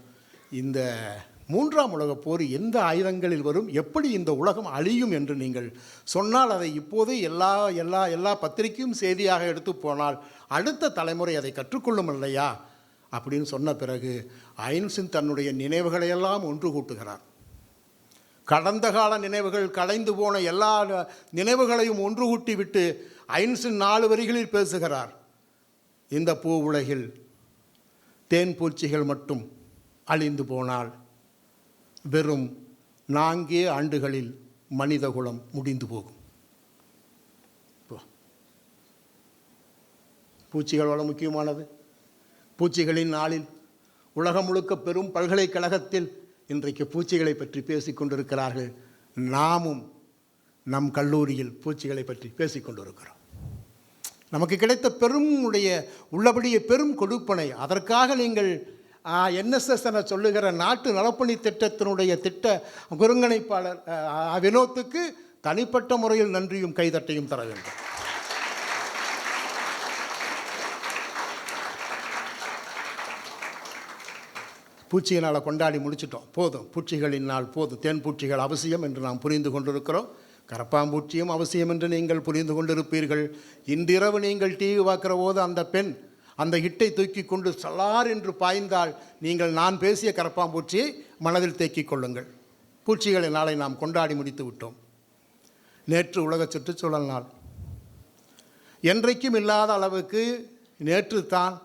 இந்த மூன்றாம் உலகப் போர் எந்த ஆயுதங்களில் வரும், எப்படி இந்த உலகம் அழியும் என்று நீங்கள் சொன்னால் அதை இப்போது எல்லா எல்லா எல்லா பத்திரிகையும் செய்தியாக எடுத்து போனால் அடுத்த தலைமுறை அதை கற்றுக்கொள்ளும் இல்லையா அப்படின்னு சொன்ன பிறகு ஐன்ஸ்டீன் தன்னுடைய நினைவுகளையெல்லாம் ஒன்று கூட்டுகிறார். கடந்த கால நினைவுகள், கலைந்து போன எல்லா நினைவுகளையும் ஒன்று கூட்டி விட்டு ஐன்ஸ்டீன் 4 வரிகளில் பேசுகிறார். இந்த பூ உலகில் தேன் பூச்சிகள் மட்டும் அழிந்து போனால் வெறும் 4 ஆண்டுகளில் மனிதகுலம் முடிந்து போகும். பூச்சிகள் வள முக்கியமானது. பூச்சிகளின் நாளில் உலகம் முழுக்க பெரும் பல்கலைக்கழகத்தில் இன்றைக்கு பூச்சிகளை பற்றி பேசிக்கொண்டிருக்கிறார்கள். நாமும் நம் கல்லூரியில் பூச்சிகளை பற்றி பேசிக்கொண்டிருக்கிறோம். நமக்கு கிடைத்த உள்ளபடியே பெரும் கொடுப்பனை. அதற்காக நீங்கள் என்எஸ்எஸ் என சொல்லுகிற நாட்டு நலப்பணி திட்டத்தினுடைய ஒருங்கிணைப்பாளர் வினோத்துக்கு தனிப்பட்ட முறையில் நன்றியும் கைதட்டையும் தர வேண்டும். பூச்சியை நாளை கொண்டாடி முடிச்சிட்டோம், போதும். பூச்சிகளின் நாள் போதும். தேன் பூச்சிகள் அவசியம் என்று நாம் புரிந்து கொண்டிருக்கிறோம். கரப்பாம்பூச்சியும் அவசியம் என்று நீங்கள் புரிந்து கொண்டிருப்பீர்கள். இன்றிரவு நீங்கள் டிவி பார்க்குற போது அந்த பெண் அந்த ஹிட்டை தூக்கி கொண்டு சலார் என்று பாய்ந்தால் நீங்கள் நான் பேசிய கரப்பாம்பூச்சியை மனதில் தேக்கிக் கொள்ளுங்கள். பூச்சிகளை நாளை நாம் கொண்டாடி முடித்து விட்டோம். நேற்று உலக சுற்றுச்சூழல் நாள். என்றைக்கும் இல்லாத அளவுக்கு நேற்று தான்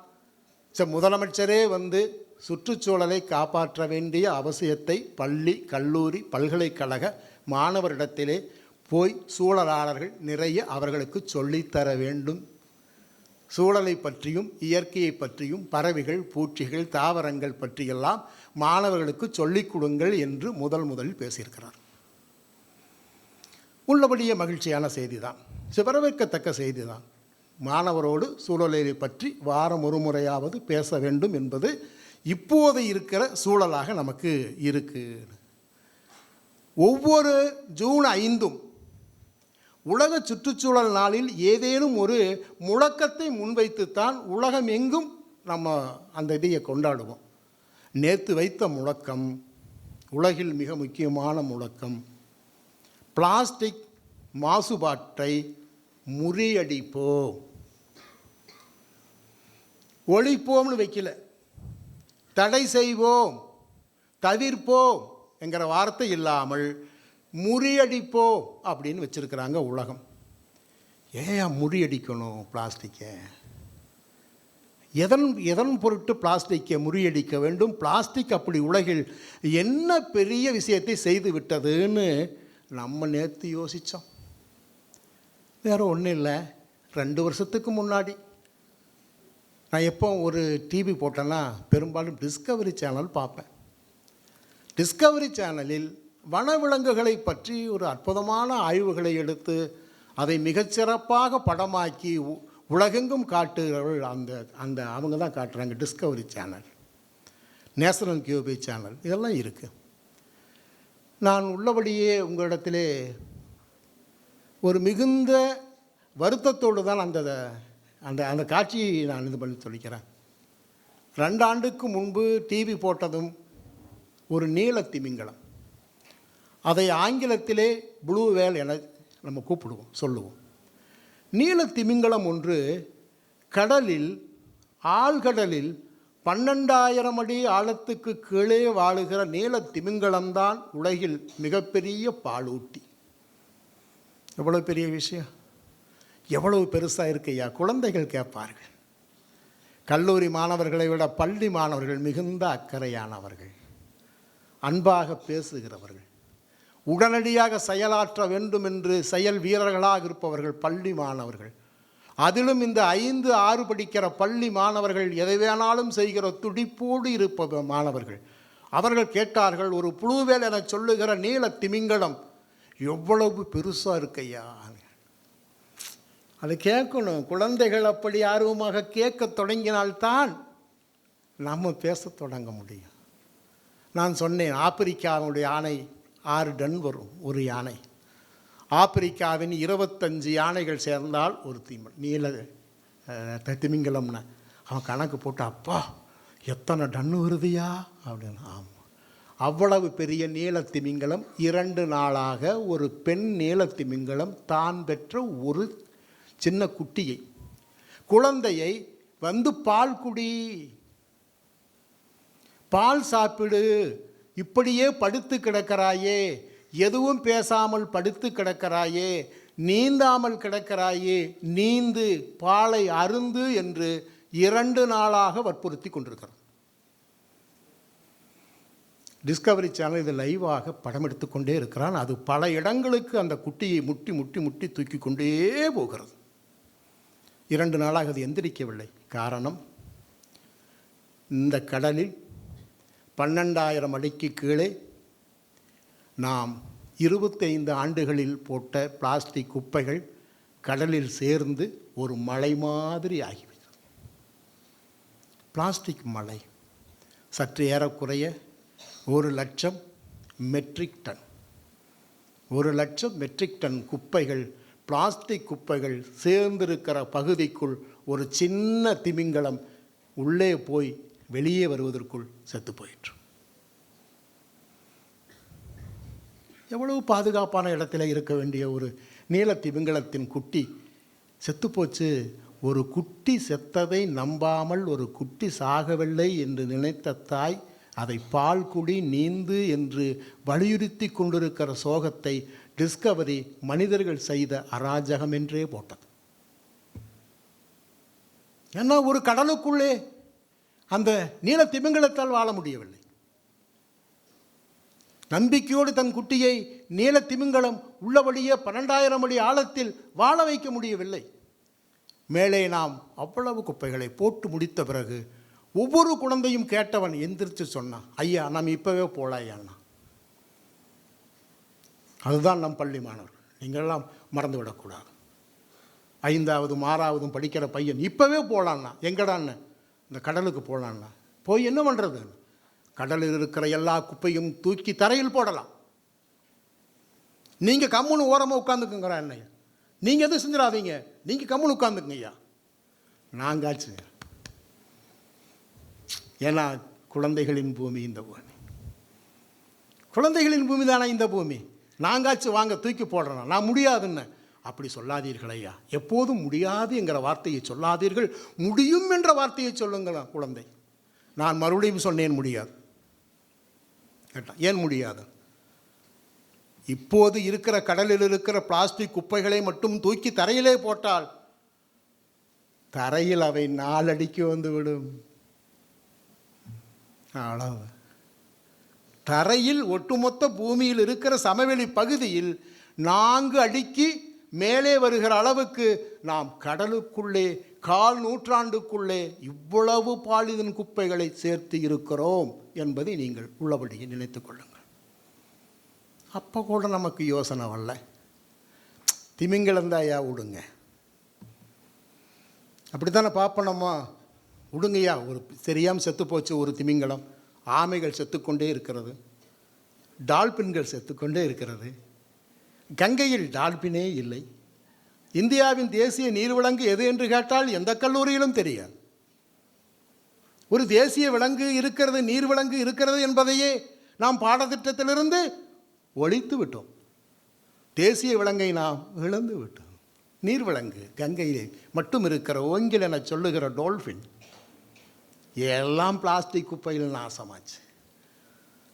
முதலமைச்சரே வந்து சுற்றுச்சூழலை காப்பாற்ற வேண்டிய அவசியத்தை பள்ளி, கல்லூரி, பல்கலைக்கழக மாணவரிடத்திலே போய் சூழலாளர்கள் நிறைய அவர்களுக்கு சொல்லித்தர வேண்டும். சூழலை பற்றியும் இயற்கையை பற்றியும் பறவைகள், பூச்சிகள், தாவரங்கள் பற்றியெல்லாம் மாணவர்களுக்கு சொல்லிக் கொடுங்கள் என்று முதலில் பேசியிருக்கிறார். உள்ளபடியே மகிழ்ச்சியான செய்தி தான், வரவேற்கத்தக்க செய்தி தான். மாணவரோடு சூழலை பற்றி வாரம் ஒரு முறையாவது பேச வேண்டும் என்பது இப்போது இருக்கிற சூழலாக நமக்கு இருக்குது. ஒவ்வொரு ஜூன் 5 உலக சுற்றுச்சூழல் நாளில் ஏதேனும் ஒரு முழக்கத்தை முன்வைத்துத்தான் உலகம் எங்கும் நம்ம அந்த இதையை கொண்டாடுவோம். நேற்று வைத்த முழக்கம் உலகில் மிக முக்கியமான முழக்கம். பிளாஸ்டிக் மாசுபாட்டை முறியடிப்போம். ஒழிப்போம்னு வைக்கல, தடை செய்வோம், தவிர்ப்போம் என்கிற வார்த்தை இல்லாமல் முறியடிப்போம் அப்படின்னு வச்சுருக்கிறாங்க உலகம். ஏன் முறியடிக்கணும் பிளாஸ்டிக்கை? எதன் பொருட்டு பிளாஸ்டிக்கை முறியடிக்க வேண்டும்? பிளாஸ்டிக் அப்படி உலகில் என்ன பெரிய விஷயத்தை செய்து விட்டதுன்னு நம்ம நேற்று யோசித்தோம். வேறு ஒன்றும் இல்லை. 2 வருஷத்துக்கு முன்னாடி நான் எப்போ ஒரு டிவி போட்டேன்னா பெரும்பாலும் டிஸ்கவரி சேனல் பார்ப்பேன். டிஸ்கவரி சேனலில் வனவிலங்குகளை பற்றி ஒரு அற்புதமான ஆய்வுகளை எடுத்து அதை மிகச்சிறப்பாக படமாக்கி உலகெங்கும் காட்டுகிறவர்கள் அந்த அவங்க தான் காட்டுறாங்க. Discovery channel, national geographic channel, இதெல்லாம் இருக்குது. நான் உள்ளபடியே உங்களிடத்திலே ஒரு மிகுந்த வருத்தத்தோடு தான் அந்த அந்த அந்த காட்சியை நான் இது பண்ணி சொல்லிக்கிறேன். 2 ஆண்டுக்கு முன்பு டிவி போட்டதும் ஒரு நீல திமிங்கலம், அதை ஆங்கிலத்திலே ப்ளூ வேல் என நம்ம சொல்லுவோம். நீல திமிங்கலம் ஒன்று கடலில், ஆழ்கடலில் 12,000 அடி ஆழத்துக்கு கீழே வாழுகிற நீல திமிங்கலம்தான் உலகில் மிகப்பெரிய பாலூட்டி. எவ்வளோ பெரிய விஷயம், எவ்வளவு பெருசாக இருக்கையா? குழந்தைகள் கேட்பார்கள். கல்லூரி மாணவர்களை விட பள்ளி மாணவர்கள் மிகுந்த அக்கறையானவர்கள், அன்பாக பேசுகிறவர்கள், உடனடியாக செயலாற்ற வேண்டும் என்று செயல் வீரர்களாக இருப்பவர்கள் பள்ளி மாணவர்கள். அதிலும் இந்த 5, 6 படிக்கிற பள்ளி மாணவர்கள் எதை வேணாலும் செய்கிற துடிப்போடு இருப்ப மாணவர்கள். அவர்கள் கேட்டார்கள், ஒரு புழுவேல் என சொல்லுகிற நீல திமிங்கலம் எவ்வளவு பெருசாக இருக்கையா? அது கேட்கணும். குழந்தைகள் அப்படி ஆர்வமாக கேட்க தொடங்கினால்தான் நம்ம பேச தொடங்க முடியும். நான் சொன்னேன், ஆப்பிரிக்காவுடைய யானை 6 டன் வரும் ஒரு யானை. ஆப்பிரிக்காவின் 25 யானைகள் சேர்ந்தால் ஒரு நீல திமிங்கலம்னா அவன் கணக்கு போட்டு, அப்பா எத்தனை டன் வருதுயா அப்படின்னு. ஆமாம், அவ்வளவு பெரிய நீல திமிங்கலம். 2 நாளாக ஒரு பெண் நீல திமிங்கலம் தான் பெற்ற ஒரு சின்ன குட்டியை, குழந்தையை வந்து பால் குடி, பால் சாப்பிடு, இப்படியே படுத்து கிடக்கிறாயே, எதுவும் பேசாமல் படுத்து கிடக்கிறாயே, நீந்தாமல் கிடக்கிறாயே, நீந்து பாலை அருந்து என்று 2 நாளாக வற்புறுத்தி கொண்டிருக்கிறார். டிஸ்கவரி சேனல் இது லைவாக படம் எடுத்துக்கொண்டே இருக்கிறான். அது பல இடங்களுக்கு அந்த குட்டியை முட்டி முட்டி முட்டி தூக்கி கொண்டே போகிறது. 2 நாளாக அது எந்திரிக்கவில்லை. காரணம், இந்த கடலில் 12,000 அடிக்கு கீழே நாம் 25 ஆண்டுகளில் போட்ட பிளாஸ்டிக் குப்பைகள் கடலில் சேர்ந்து ஒரு மலை மாதிரி ஆகிவிட்டது. பிளாஸ்டிக் மலை சற்று ஏறக்குறைய 1,00,000 மெட்ரிக் டன் 1,00,000 மெட்ரிக் டன் குப்பைகள், பிளாஸ்டிக் குப்பைகள் சேர்ந்திருக்கிற பகுதிக்குள் ஒரு சின்ன திமிங்கலம் உள்ளே போய் வெளியே வருவதற்குள் செத்து போயிற்று. எவ்வளவு பாதுகாப்பான இடத்துல இருக்க வேண்டிய ஒரு நீல திமிங்கலத்தின் குட்டி செத்துப்போச்சு. ஒரு குட்டி செத்ததை நம்பாமல் ஒரு குட்டி சாகவில்லை என்று நினைத்த தாய் அதை பால் குடி நீந்து என்று வலியுறுத்தி கொண்டிருக்கிற சோகத்தை டிஸ்கவரி மனிதர்கள் செய்த அராஜகம் என்றே போட்டது. ஏன்னா ஒரு கடலுக்குள்ளே அந்த நீல திமிங்கலத்தால் வாழ முடியவில்லை. நம்பிக்கையோடு தன் குட்டியை நீல திமிங்கலம் உள்ளபடியே 12,000 அடி ஆழத்தில் வாழ வைக்க முடியவில்லை. மேலே நாம் அவ்வளவு குப்பைகளை போட்டு முடித்த பிறகு ஒவ்வொரு குழந்தையும் கேட்டவன் எந்திரிச்சு சொன்னான், ஐயா நாம் இப்போவே போலாயான்னா. அதுதான் நம் பள்ளி மாணவர்கள். நீங்கள்லாம் மறந்து விடக்கூடாது. 5வது 6வது படிக்கிற பையன் இப்போவே போகலான்னா, எங்கடான்னு, இந்த கடலுக்கு போகலான்னா. போய் என்ன பண்ணுறது? கடலில் இருக்கிற எல்லா குப்பையும் தூக்கி தரையில் போடலாம். நீங்கள் கம்முன்னு ஓரமாக உட்காந்துக்குங்கிறா என்னையா, நீங்கள் எதுவும் செஞ்சிடாதீங்க, நீங்கள் கம்முன்னு உட்காந்துக்குங்க ஐயா. நாங்காச்சு, ஏன்னா குழந்தைகளின் பூமி இந்த பூமி, குழந்தைகளின் பூமி தானே இந்த பூமி. நாங்காச்சு வாங்க தூக்கி போடுறேன், நான் முடியாதுன்னு அப்படி சொல்லாதீர்கள் ஐயா. எப்போதும் முடியாது என்கிற வார்த்தையை சொல்லாதீர்கள், முடியும் என்ற வார்த்தையை சொல்லுங்களா குழந்தை. நான் மறுபடியும் சொன்னேன் முடியாது. கேட்டான், ஏன் முடியாது? இப்போது இருக்கிற கடலில் இருக்கிற பிளாஸ்டிக் குப்பைகளை மட்டும் தூக்கி தரையிலே போட்டால் தரையில் அவை 4 அடிக்கு வந்து விடும். அவ்வளவு. தரையில் ஒட்டுமொத்த பூமியில் இருக்கிற சமவெளி பகுதியில் 4 அடிக்கு மேலே வருகிற அளவுக்கு நாம் கடலுக்குள்ளே 1/4 நூற்றாண்டுக்குள்ளே இவ்வளவு பாலிதீன் குப்பைகளை சேர்த்து இருக்கிறோம் என்பதை நீங்கள் உள்ளபடியே நினைத்து கொள்ளுங்கள். அப்போ கூட நமக்கு யோசனை வரல, திமிங்கலந்தாயா விடுங்க, அப்படித்தானே பார்ப்போம்மா, விடுங்கய்யா. ஒரு தெரியாமல் செத்து போச்சு ஒரு திமிங்கலம். ஆமைகள் செத்துக்கொண்டே இருக்கிறது, டால்பின்கள் செத்துக்கொண்டே இருக்கிறது. கங்கையில் டால்பினே இல்லை. இந்தியாவின் தேசிய நீர்விலங்கு எது என்று கேட்டால் எந்த கல்லூரியிலும் தெரியாது. ஒரு தேசிய விலங்கு இருக்கிறது, நீர்விலங்கு இருக்கிறது என்பதையே நாம் பாடத்திட்டத்திலிருந்து ஒழித்து விட்டோம். தேசிய விலங்கை நாம் இழந்து விட்டோம். நீர்விலங்கு கங்கையிலே மட்டும் இருக்கிற ஓங்கில் என சொல்லுகிற டால்ஃபின் எல்லாம் பிளாஸ்டிக் குப்பையில் நாசமாச்சு.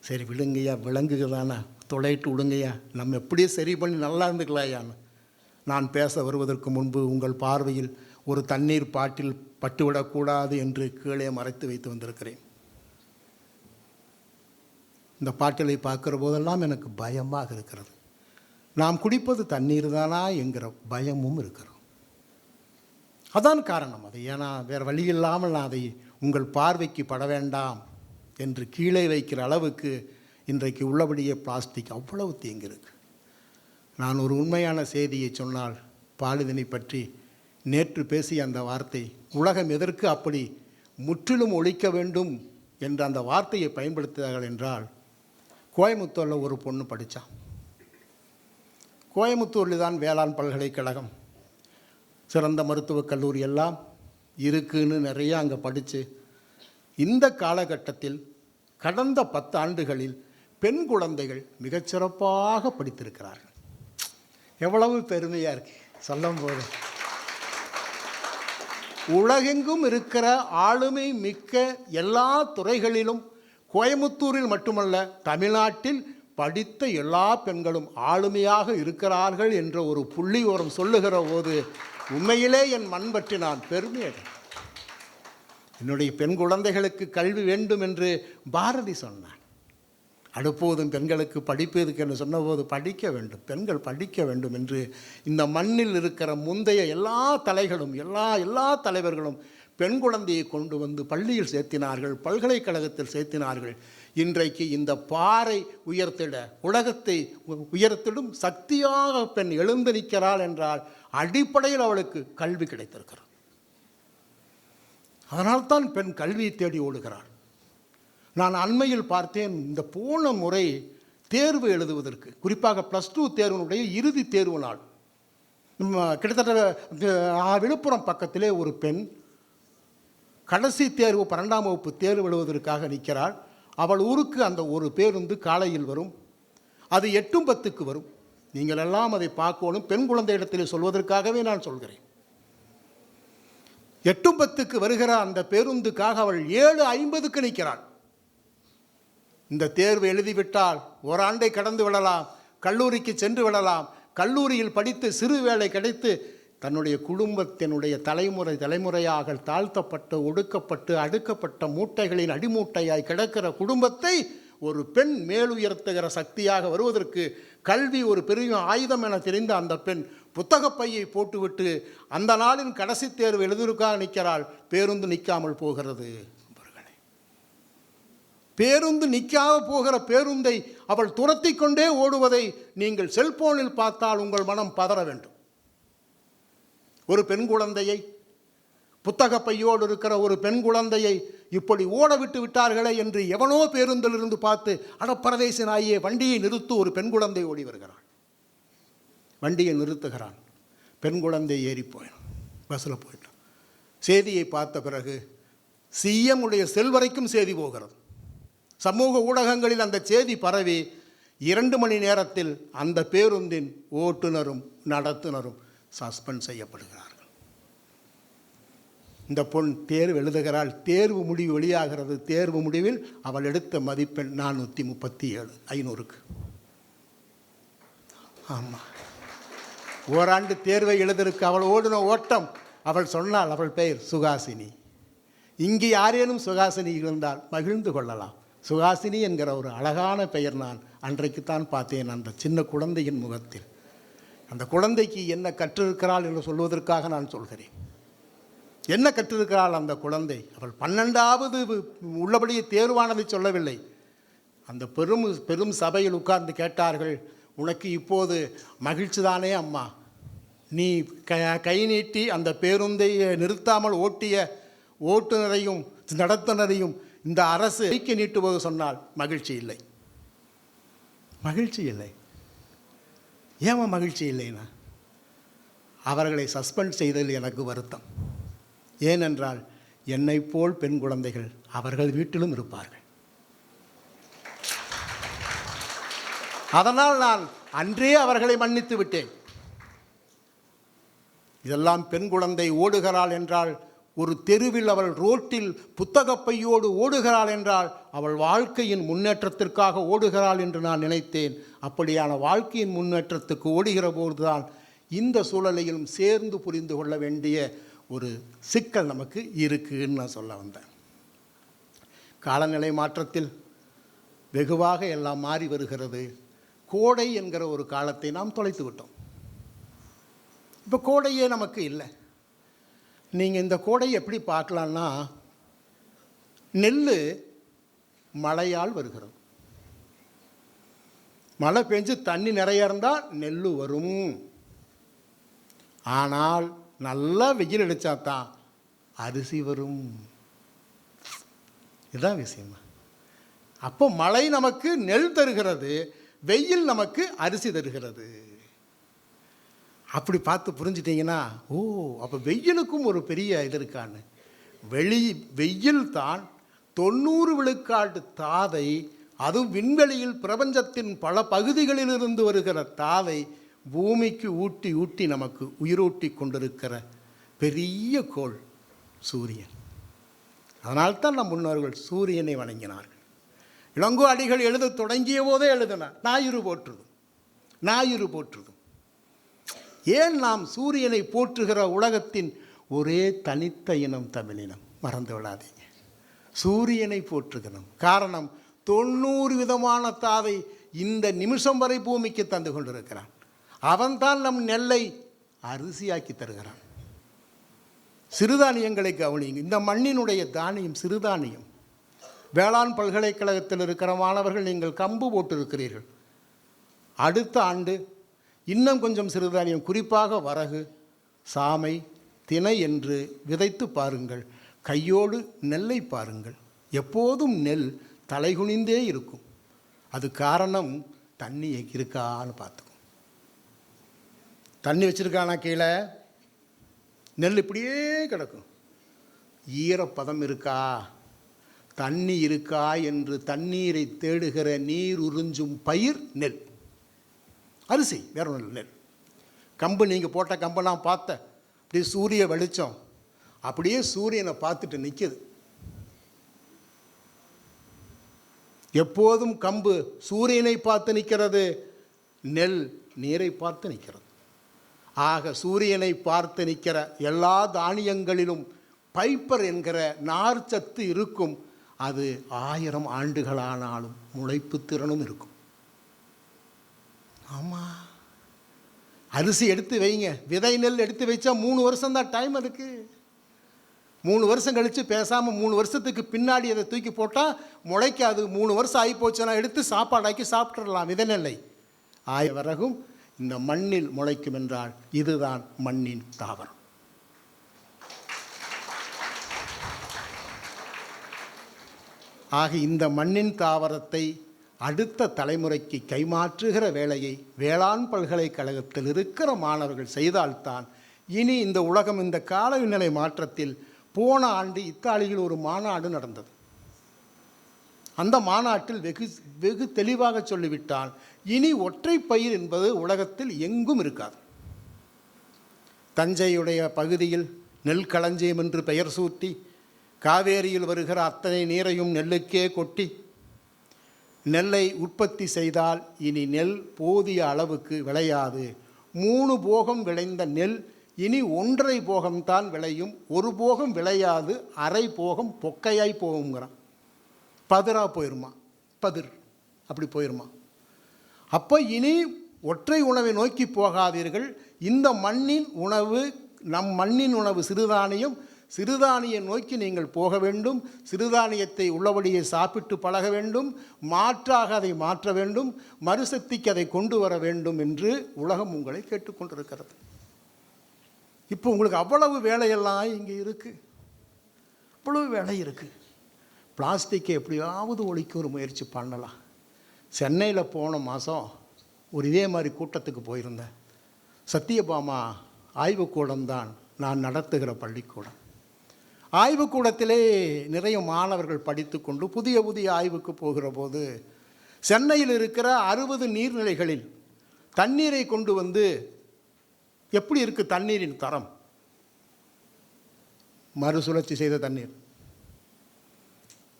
சரி விடுங்கய்யா, விலங்குகள் தானே, தொலைட்டு விடுங்கய்யா, நம்ம எப்படியே சரி பண்ணி நல்லா இருந்துக்கலாயான்னு. நான் பேச வருவதற்கு முன்பு உங்கள் பார்வையில் ஒரு தண்ணீர் பாட்டில் பட்டுவிடக்கூடாது என்று கீழே மறைத்து வைத்து வந்திருக்கிறேன். இந்த பாட்டிலை பார்க்குற போதெல்லாம் எனக்கு பயமாக இருக்கிறது. நாம் குடிப்பது தண்ணீர் தானா என்கிற பயமும் இருக்கிறோம். அதான் காரணம். அது ஏன்னா வேறு வழி இல்லாமல் நான் அதை உங்கள் பார்வைக்கு பட வேண்டாம் என்று கீழே வைக்கிற அளவுக்கு இன்றைக்கு உள்ளபடியே பிளாஸ்டிக் அவ்வளவு தீங்கிருக்கு. நான் ஒரு உண்மையான செய்தியை சொன்னால், பாலிதீனை பற்றி நேற்று பேசிய அந்த வார்த்தை, உலகம் எதற்கு அப்படி முற்றிலும் ஒழிக்க வேண்டும் என்ற அந்த வார்த்தையை பயன்படுத்துகிறார்கள் என்றால், கோயமுத்தூரில் ஒரு பொண்ணு படித்தான். கோயமுத்தூரில் தான் வேளாண் பல்கலைக்கழகம், சிறந்த மருத்துவக் கல்லூரி எல்லாம் இருக்குன்னு நிறைய அங்கே படித்து, இந்த காலகட்டத்தில் கடந்த 10 ஆண்டுகளில் பெண் குழந்தைகள் மிகச்சிறப்பாக படித்திருக்கிறார்கள். எவ்வளவு பெருமையாக இருக்கு சொல்லும் போது. உலகெங்கும் இருக்கிற ஆளுமை மிக்க எல்லா துறைகளிலும் கோயமுத்தூரில் மட்டுமல்ல, தமிழ்நாட்டில் படித்த எல்லா பெண்களும் ஆளுமையாக இருக்கிறார்கள் என்ற ஒரு புள்ளியோரம் சொல்லுகிற போது உண்மையிலே என் மண் பற்றி நான் பெருமையடைகிறேன். என்னுடைய பெண் குழந்தைகளுக்கு கல்வி வேண்டும் என்று பாரதி சொன்னான். அடுப்போதும் பெண்களுக்கு படிப்பு எதுக்கு என்று சொன்னபோது படிக்க வேண்டும், பெண்கள் படிக்க வேண்டும் என்று இந்த மண்ணில் இருக்கிற முந்தைய எல்லா தலைகளும் எல்லா தலைவர்களும் பெண் குழந்தையை கொண்டு வந்து பள்ளியில் சேர்த்தினார்கள், பல்கலைக்கழகத்தில் சேர்த்தினார்கள். இன்றைக்கு இந்த பாறை உயர்த்திட, உலகத்தை உயர்த்திடும் சக்தியாக பெண் எழுந்து நிற்கிறாள் என்றால் அடிப்படையில் அவளுக்கு கல்வி கிடைத்திருக்கிறது. அதனால்தான் பெண் கல்வியை தேடி ஓடுகிறாள். நான் அண்மையில் பார்த்தேன், இந்த போன முறை தேர்வு எழுதுவதற்கு, குறிப்பாக +2 தேர்வினுடைய இறுதி தேர்வு நாள், கிட்டத்தட்ட விழுப்புரம் பக்கத்திலே ஒரு பெண் கடைசி தேர்வு 12ஆம் வகுப்பு தேர்வு எழுதுவதற்காக நிற்கிறாள். அவள் ஊருக்கு அந்த ஒரு பேருந்து காலையில் வரும், அது 8:10க்கு வரும். நீங்கள் எல்லாம் அதை பார்க்கணும். பெண் குழந்தை இடத்தில் சொல்வதற்காகவே நான் சொல்கிறேன். 8:10க்கு வருகிற அந்த பேருந்துக்காக அவள் 7:50க்கு நிற்கிறாள். இந்த தேர்வு எழுதிவிட்டால் ஓராண்டை கடந்து விடலாம், கல்லூரிக்கு சென்று விடலாம், கல்லூரியில் படித்து சிறு வேலை கிடைத்து தன்னுடைய குடும்பத்தினுடைய தலைமுறையாக தாழ்த்தப்பட்டு ஒடுக்கப்பட்டு அடுக்கப்பட்ட மூட்டைகளின் அடிமூட்டையாய் கிடக்கிற குடும்பத்தை ஒரு பெண் மேலுயர்த்துகிற சக்தியாக வருவதற்கு கல்வி ஒரு பெரிய ஆயுதம் என தெரிந்த அந்த பெண் புத்தகப்பையை போட்டுவிட்டு அந்த நாளின் கடைசி தேர்வு எழுதுவதற்காக நிற்கிறாள். பேருந்து நிற்காமல் போகிறது. பேருந்து நிற்காக போகிற பேருந்தை அவள் துரத்தி கொண்டே ஓடுவதை நீங்கள் செல்போனில் பார்த்தால் உங்கள் மனம் பதற வேண்டும். ஒரு பெண் குழந்தையை, புத்தக பையோடு இருக்கிற ஒரு பெண் குழந்தையை இப்படி ஓட விட்டு விட்டார்களே என்று எவனோ பேருந்திலிருந்து பார்த்து, அடப்பரதேச நாயே வண்டியை நிறுத்து, ஒரு பெண் குழந்தை ஓடி வருகிறாள். வண்டியை நிறுத்துகிறான். பெண் குழந்தை ஏறி போயிடும், பஸ்ஸில் போயிட்டான். செய்தியை பார்த்த பிறகு சிஎம் உடைய செல் வரைக்கும் செய்தி போகிறது. சமூக ஊடகங்களில் அந்த செய்தி பரவி 2 மணி நேரத்தில் அந்த பேருந்தின் ஓட்டுநரும் நடத்துனரும் சஸ்பெண்ட் செய்யப்படுகிறார்கள். இந்த பொண் தேர்வு எழுதுகிறாள். தேர்வு முடிவு வெளியாகிறது. தேர்வு முடிவில் அவள் எடுத்த மதிப்பெண் 437, 500க்கு. ஆமாம், ஓராண்டு தேர்வை எழுதற்கு அவள் ஓடின ஓட்டம். அவள் சொன்னாள், அவள் பெயர் சுகாசினி. இங்கே யாரேனும் சுகாசினி இருந்தால் மகிழ்ந்து கொள்ளலாம். சுகாசினி என்கிற ஒரு அழகான பெயர் நான் அன்றைக்குத்தான் பார்த்தேன் அந்த சின்ன குழந்தையின் முகத்தில். அந்த குழந்தைக்கு என்ன கற்றிருக்கிறாள் என்று சொல்வதற்காக நான் சொல்கிறேன். என்ன கற்றிருக்கிறாள் அந்த குழந்தை? அவள் 12வது உள்ளபடியே தேர்வானதை சொல்லவில்லை. அந்த பெரும் சபையில் உட்கார்ந்து கேட்டார்கள், உனக்கு இப்போது மகிழ்ச்சி தானே அம்மா? நீ கை நீட்டி அந்த பேருந்தை நிறுத்தாமல் ஓட்டிய ஓட்டுநரையும் நடத்துனரையும் இந்த அரசு கைக்கு நீட்டுவது சொன்னால் மகிழ்ச்சி இல்லை. மகிழ்ச்சி இல்லை. ஏமா மகிழ்ச்சி இல்லைன்னா, அவர்களை சஸ்பெண்ட் செய்ததில் எனக்கு வருத்தம். ஏனென்றால் என்னை போல் பெண் குழந்தைகள் அவர்கள் வீட்டிலும் இருப்பார்கள். அதனால் நான் அன்றே அவர்களை மன்னித்து விட்டேன். இதெல்லாம் பெண் குழந்தை ஓடுகிறாள் என்றால், ஒரு தெருவில் அவள் ரோட்டில் புத்தகப்பையோடு ஓடுகிறாள் என்றால் அவள் வாழ்க்கையின் முன்னேற்றத்திற்காக ஓடுகிறாள் என்று நான் நினைத்தேன். அப்படியான வாழ்க்கையின் முன்னேற்றத்துக்கு ஓடுகிற போதுதான் இந்த சூழலையும் சேர்ந்து புரிந்து கொள்ள வேண்டிய ஒரு சிக்கல் நமக்கு இருக்குன்னு நான் சொல்ல வந்தேன். காலநிலை மாற்றத்தில் வெகுவாக எல்லாம் மாறி வருகிறது. கோடை என்கிற ஒரு காலத்தை நாம் தொலைத்து விட்டோம். இப்போ கோடையே நமக்கு இல்லை. நீங்கள் இந்த கோடையை எப்படி பார்க்கலான்னா, நெல் மழையால் வருகிறது. மழை பெஞ்சு தண்ணி நிறைய இருந்தால் நெல் வரும். ஆனால் நல்லா வெயில் அடித்தா தான் அரிசி வரும். இதுதான் விஷயமா. அப்போ மழை நமக்கு நெல் தருகிறது, வெயில் நமக்கு அரிசி தருகிறது. அப்படி பார்த்து புரிஞ்சிட்டிங்கன்னா, ஓ அப்போ வெயிலுக்கும் ஒரு பெரிய இது இருக்கான்னு. வெயில் தான் 90 விழுக்காடு தாதை, அதுவும் விண்வெளியில் பிரபஞ்சத்தின் பல பகுதிகளிலிருந்து வருகிற தாதை பூமிக்கு ஊட்டி ஊட்டி நமக்கு உயிரூட்டி கொண்டிருக்கிற பெரிய கோள் சூரியன். அதனால்தான் நம் முன்னோர்கள் சூரியனை வணங்கினார்கள். இளங்கோ அடிகள் எழுத தொடங்கிய போதே எழுதினார், ஞாயிறு போற்றுதும் ஞாயிறு போற்றுதும். ஏன் நாம் சூரியனை போற்றுகிற உலகத்தின் ஒரே தனித்த இனம் தமிழினம், மறந்து விடாதீங்க. சூரியனை போற்றுகிறோம். காரணம், 90 விதமான தாதை இந்த நிமிஷம் வரை பூமிக்கு தந்து கொண்டிருக்கிறான். அவன்தான் நம் நெல்லை அரிசியாக்கி தருகிறான். சிறுதானியங்களை கவனியுங்க. இந்த மண்ணினுடைய தானியம் சிறுதானியம். வேளாண் பல்கலைக்கழகத்தில் இருக்கிற மாணவர்கள் நீங்கள் கம்பு போட்டிருக்கிறீர்கள். அடுத்த ஆண்டு இன்னும் கொஞ்சம் சிறுதானியம், குறிப்பாக வரகு, சாமை, தினை என்று விதைத்து பாருங்கள். கையோடு நெல்லை பாருங்கள். எப்போதும் நெல் தலைகுனிந்தே இருக்கும். அது காரணம், தண்ணி இருக்கான்னு பார்த்துக்கும். தண்ணி வச்சுருக்கானா கீழே, நெல் இப்படியே கிடக்கும். ஈரப்பதம் இருக்கா, தண்ணி இருக்கா என்று தண்ணீரை தேடுகிற நீர் உறிஞ்சும் பயிர் நெல். அரிசி வேற ஒன்றும் நெல். கம்பு, நீங்கள் போட்ட கம்பை நான் பார்த்தேன். அப்படியே சூரிய வெளிச்சம், அப்படியே சூரியனை பார்த்துட்டு நிற்கிது. எப்போதும் கம்பு சூரியனை பார்த்து நிற்கிறது, நெல் நீரை பார்த்து நிற்கிறது. ஆக சூரியனை பார்த்து நிற்கிற எல்லா தானியங்களிலும் பைப்பர் என்கிற நார்ச்சத்து இருக்கும். அது 1000 ஆண்டுகளானாலும் முளைப்பு திறனும் இருக்கும். ஆமாம், அரிசி எடுத்து வைங்க, விதை நெல் எடுத்து வைச்சா 3 வருஷம்தான் டைம். அதுக்கு 3 வருஷம் கழித்து பேசாமல் 3 வருஷத்துக்கு பின்னாடி அதை தூக்கி போட்டால் முளைக்காது. 3 வருஷம் ஆகி போச்சுன்னா எடுத்து சாப்பாடாக்கி சாப்பிட்றலாம் விதை நெல்லை. வரகும் இந்த மண்ணில் முளைக்கும் என்றால் இதுதான் மண்ணின் தாவரம். ஆக இந்த மண்ணின் தாவரத்தை அடுத்த தலைமுறைக்கு கைமாற்றுகிற வேலையை வேளாண் பல்கலைக்கழகத்தில் இருக்கிற மாணவர்கள் செய்தால்தான் இனி இந்த உலகம், இந்த காலநிலை மாற்றத்தில், போன ஆண்டு இத்தாலியில் ஒரு மாநாடு நடந்தது. அந்த மாநாட்டில் வெகு தெளிவாக சொல்லிவிட்டால், இனி ஒற்றை பயிர் என்பது உலகத்தில் எங்கும் இருக்காது. தஞ்சையுடைய பகுதியில் நெல் களஞ்சியம் என்று பெயர் சூட்டி காவேரியில் வருகிற அத்தனை நீரையும் நெல்லுக்கே கொட்டி நெல்லை உற்பத்தி செய்தால் இனி நெல் போதிய அளவுக்கு விளையாது. 3 போகம் விளைந்த நெல் இனி 1.5 போகம்தான் விளையும். 1 போகம் விளையாது, அரை போகம் பொக்கையாய் போகுங்கிறான். பதிராக போயிருமா, பதிர் அப்படி போயிருமா. அப்போ இனி ஒற்றை உணவை நோக்கி போகாதீர்கள். இந்த மண்ணின் உணவு, நம் மண்ணின் உணவு சிறுதானியம். சிறுதானிய நோக்கி நீங்கள் போக வேண்டும். சிறுதானியத்தை உள்ளபடியே சாப்பிட்டு பழக வேண்டும். மாற்றாக அதை மாற்ற வேண்டும். மறுசக்திக்கு அதை கொண்டு வர வேண்டும் என்று உலகம் உங்களை கேட்டுக்கொண்டிருக்கிறது. இப்போ உங்களுக்கு அவ்வளவு வேலையெல்லாம் இங்கே இருக்குது, அவ்வளவு வேலை இருக்குது. பிளாஸ்டிக்கை எப்படியாவது ஒழிக்க ஒரு முயற்சி பண்ணலாம். சென்னையில் போன மாதம் ஒரு இதே மாதிரி கூட்டத்துக்கு போயிருந்தேன். சத்தியபாமா ஆய்வுக்கூடம்தான் நான் நடத்துகிற பள்ளிக்கூடம். ஆய்வுக்கூடத்திலே நிறைய மாணவர்கள் படித்து கொண்டு புதிய புதிய ஆய்வுக்கு போகிற போது சென்னையில் இருக்கிற 60 நீர்நிலைகளில் தண்ணீரை கொண்டு வந்து, எப்படி இருக்குது தண்ணீரின் தரம், மறுசுழற்சி செய்த தண்ணீர்,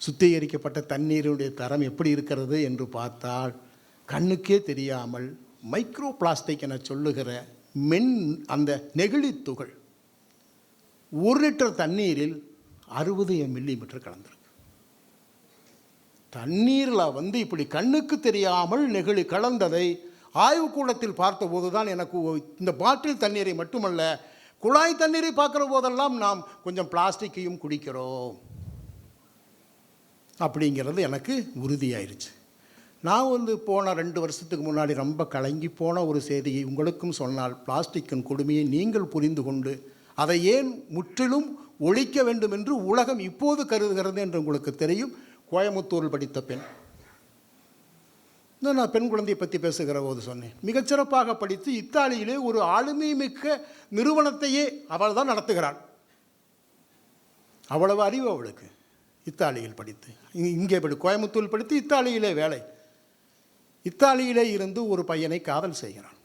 சுத்திகரிக்கப்பட்ட தண்ணீருடைய தரம் எப்படி இருக்கிறது என்று பார்த்தால் கண்ணுக்கே தெரியாமல் மைக்ரோ பிளாஸ்டிக் என சொல்லுகிற அந்த நெகிழி துகள் 1 லிட்டர் தண்ணீரில் 60 மில்லிமீட்டர் கலந்துருக்கு. தண்ணீரில் வந்து இப்படி கண்ணுக்கு தெரியாமல் நெகிழி கலந்ததை ஆய்வுக்கூடத்தில் பார்த்தபோது தான் எனக்கு இந்த பாட்டில் தண்ணீரை மட்டுமல்ல, குழாய் தண்ணீரை பார்க்குற போதெல்லாம் நாம் கொஞ்சம் பிளாஸ்டிக்கையும் குடிக்கிறோம் அப்படிங்கிறது எனக்கு உறுதியாயிருச்சு. நான் வந்து போன 2 வருஷத்துக்கு முன்னாடி ரொம்ப கலங்கி போன ஒரு செய்தியை உங்களுக்கும் சொன்னால், பிளாஸ்டிக்கின் கொடுமையை நீங்கள் புரிந்து கொண்டு அதை ஏன் முற்றிலும் ஒழிக்க வேண்டும் என்று உலகம் இப்போது கருதுகிறது என்று உங்களுக்கு தெரியும். கோயமுத்தூரில் படித்த பெண், நான் பெண் குழந்தையை பற்றி பேசுகிற போது சொன்னேன். மிகச்சிறப்பாக படித்து இத்தாலியிலே ஒரு ஆளுமை மிக்க நிறுவனத்தையே அவள் தான் நடத்துகிறாள். அவ்வளவு அறிவு அவளுக்கு. இத்தாலியில் படித்து, இங்கே கோயமுத்தூரில் படித்து இத்தாலியிலே வேலை. இத்தாலியிலே இருந்து ஒரு பையனை காதல் செய்கிறான்.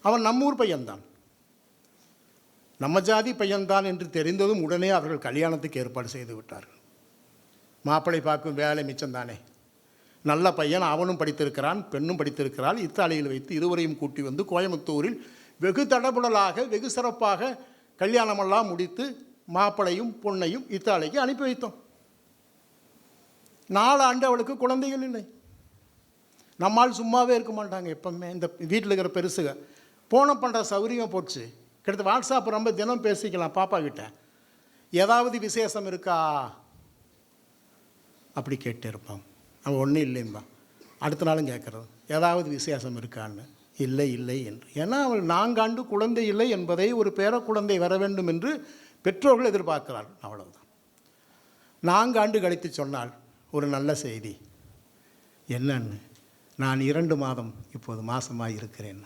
அவன் நம்மூர் பையன்தான், நம்ம ஜாதி பையன்தான் என்று தெரிந்ததும் உடனே அவர்கள் கல்யாணத்துக்கு ஏற்பாடு செய்து விட்டார்கள். மாப்பிள்ளை பார்க்கும் வேலை மிச்சம்தானே, நல்ல பையன், அவனும் படித்திருக்கிறான், பெண்ணும் படித்திருக்கிறாள். இத்தாலியில் வைத்து இருவரையும் கூட்டி வந்து கோயம்புத்தூரில் வெகு தடபுடலாக வெகு சிறப்பாக கல்யாணமெல்லாம் முடித்து மாப்பிளையும் பொண்ணையும் இத்தாலிக்கு அனுப்பி வைத்தோம். 4 ஆண்டு அவளுக்கு குழந்தைகள் இல்லை. நம்மால் சும்மாவே இருக்க மாட்டாங்க. எப்பவுமே இந்த வீட்டில் இருக்கிற பெருசுக போன பண்ணுற சௌகரியம் போச்சு. கிட்டத்தட்ட வாட்ஸ்அப் ரொம்ப தினம் பேசிக்கலாம் பாப்பா கிட்ட. ஏதாவது விசேஷம் இருக்கா அப்படி கேட்டு இருப்பான். அவன் ஒன்றும் இல்லைம்பா. அடுத்த நாளும் கேட்குறது ஏதாவது விசேஷம் இருக்கான்னு. இல்லை இல்லை என்று. ஏன்னா அவள் 4 ஆண்டு குழந்தை இல்லை என்பதை ஒரு பேர குழந்தை வர வேண்டும் என்று பெற்றோர்கள் எதிர்பார்க்கிறார்கள். அவ்வளவுதான். 4 ஆண்டு கழித்து சொன்னால் ஒரு நல்ல செய்தி என்னன்னு, நான் 2 மாதம் இப்போது மாசமாக இருக்கிறேன்.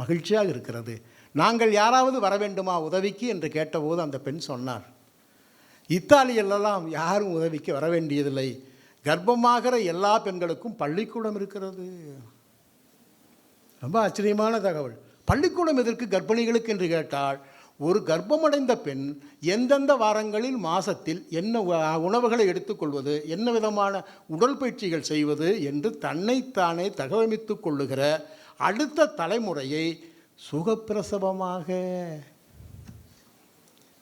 மகிழ்ச்சியாக இருக்கிறது. நாங்கள் யாராவது வர வேண்டுமா உதவிக்கு என்று கேட்டபோது அந்த பெண் சொன்னார், இத்தாலியிலெல்லாம் யாரும் உதவிக்கு வர வேண்டியதில்லை, கர்ப்பமாகிற எல்லா பெண்களுக்கும் பள்ளிக்கூடம் இருக்கிறது. ரொம்ப ஆச்சரியமான தகவல். பள்ளிக்கூடம் எதற்கு கர்ப்பிணிகளுக்கு என்று கேட்டால், ஒரு கர்ப்பமடைந்த பெண் எந்தெந்த வாரங்களில் மாதத்தில் என்ன உணவுகளை எடுத்துக்கொள்வது, என்ன விதமான உடற்பயிற்சிகள் செய்வது என்று தன்னைத்தானே தகவமைத்து கொள்ளுகிற அடுத்த தலைமுறையை சுகப்பிரசவமாக,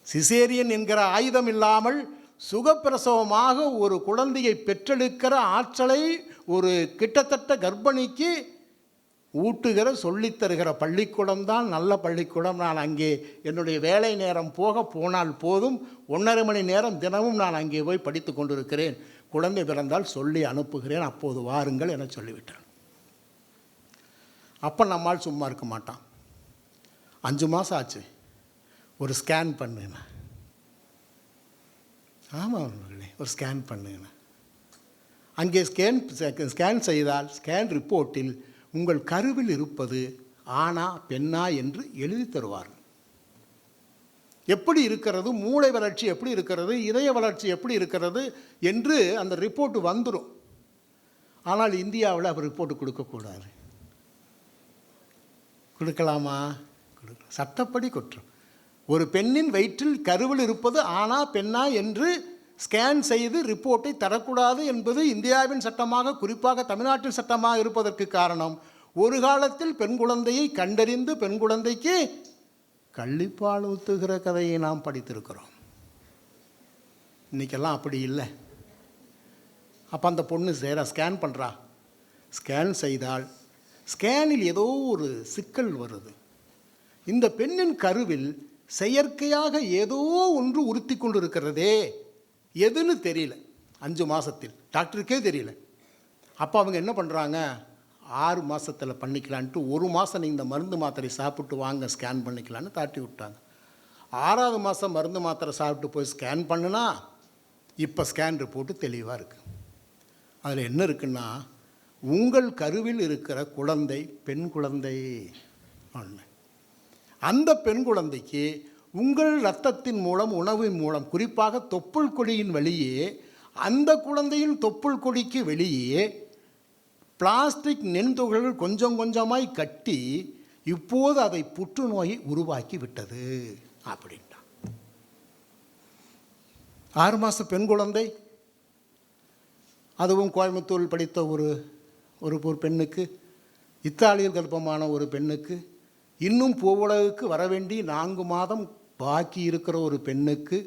சிசேரியன் என்கிற ஆயுதம் இல்லாமல் சுகப்பிரசவமாக ஒரு குழந்தையை பெற்றெடுக்கிற ஆற்றலை ஒரு கிட்டத்தட்ட கர்ப்பிணிக்கு ஊட்டுகிற சொல்லித்தருகிற பள்ளிக்கூடம் தான் நல்ல பள்ளிக்கூடம். நான் அங்கே என்னுடைய வேலை நேரம் போனால் போதும், 1.5 மணி நேரம் தினமும் நான் அங்கே போய் படித்து கொண்டிருக்கிறேன். குழந்தை பிறந்தால் சொல்லி அனுப்புகிறேன், அப்போது வாருங்கள் என சொல்லிவிட்டேன். அப்போ நம்மால் சும்மா இருக்க மாட்டான். 5 மாதம் ஆச்சு, ஒரு ஸ்கேன் பண்ணுங்க. ஆமாம், ஒரு ஸ்கேன் பண்ணுங்க. அங்கே ஸ்கேன் செய்தால் ஸ்கேன் ரிப்போர்ட்டில் உங்கள் கருவில் இருப்பது ஆணா பெண்ணா என்று எழுதி தருவார்கள். எப்படி இருக்கிறது, மூளை வளர்ச்சி எப்படி இருக்கிறது, இதய வளர்ச்சி எப்படி இருக்கிறது என்று அந்த ரிப்போர்ட் வந்துடும். ஆனால் இந்தியாவில் அவர் ரிப்போர்ட் கொடுக்கக்கூடாது. கொடுக்கலாமா? கொடுக்கலாம். சட்டப்படி குற்றம். ஒரு பெண்ணின் வயிற்றில் கருவில் இருப்பது ஆணா பெண்ணா என்று ஸ்கேன் செய்து ரிப்போர்ட்டை தரக்கூடாது என்பது இந்தியாவின் சட்டமாக, குறிப்பாக தமிழ்நாட்டின் சட்டமாக இருப்பதற்கு காரணம், ஒரு காலத்தில் பெண் குழந்தையை கண்டறிந்து பெண் குழந்தைக்கு கள்ளிப்பால் ஊற்றுகிற கதையை நாம் படித்திருக்கிறோம். இன்றைக்கெல்லாம் அப்படி இல்லை. அப்போ அந்த பொண்ணு ஸ்கேன் பண்ணுறா. ஸ்கேன் செய்தால் ஸ்கேனில் ஏதோ ஒரு சிக்கல் வருது. இந்த பெண்ணின் கருவில் செயற்கையாக ஏதோ ஒன்று உறுத்தி கொண்டு இருக்கிறதே, எதுன்னு தெரியல. 5 மாதத்தில் டாக்டருக்கே தெரியல. அப்போ அவங்க என்ன பண்ணுறாங்க, 6 மாதத்தில் பண்ணிக்கலான்ட்டு 1 மாதம் நீங்கள் இந்த மருந்து மாத்திரை சாப்பிட்டு வாங்க ஸ்கேன் பண்ணிக்கலான்னு தாட்டி விட்டாங்க. 6ஆவது மாதம் மருந்து மாத்திரை சாப்பிட்டு போய் ஸ்கேன் பண்ணுனா இப்போ ஸ்கேன் ரிப்போர்ட்டு தெளிவாக இருக்குது. அதில் என்ன இருக்குன்னா, உங்கள் கருவில் இருக்கிற குழந்தை பெண் குழந்தை. அந்த பெண் குழந்தைக்கு உங்கள் இரத்தத்தின் மூலம், உணவின் மூலம், குறிப்பாக தொப்புள் கொடியின் வழியே, அந்த குழந்தையின் தொப்புள் கொடிக்கு வெளியே பிளாஸ்டிக் நெண்துகள்கள் கொஞ்சம் கொஞ்சமாய் கட்டி இப்போது அதை புற்றுநோயை உருவாக்கி விட்டது அப்படின்ட்டா. 6 மாத பெண் குழந்தை, அதுவும் கோயம்புத்தூரில் படித்த ஒரு பெண்ணுக்கு, இத்தாலியில் கர்ப்பமான ஒரு பெண்ணுக்கு, இன்னும் பூவுலகுக்கு வர வேண்டி 4 மாதம் பாக்கி இருக்கிற ஒரு பெண்ணுக்கு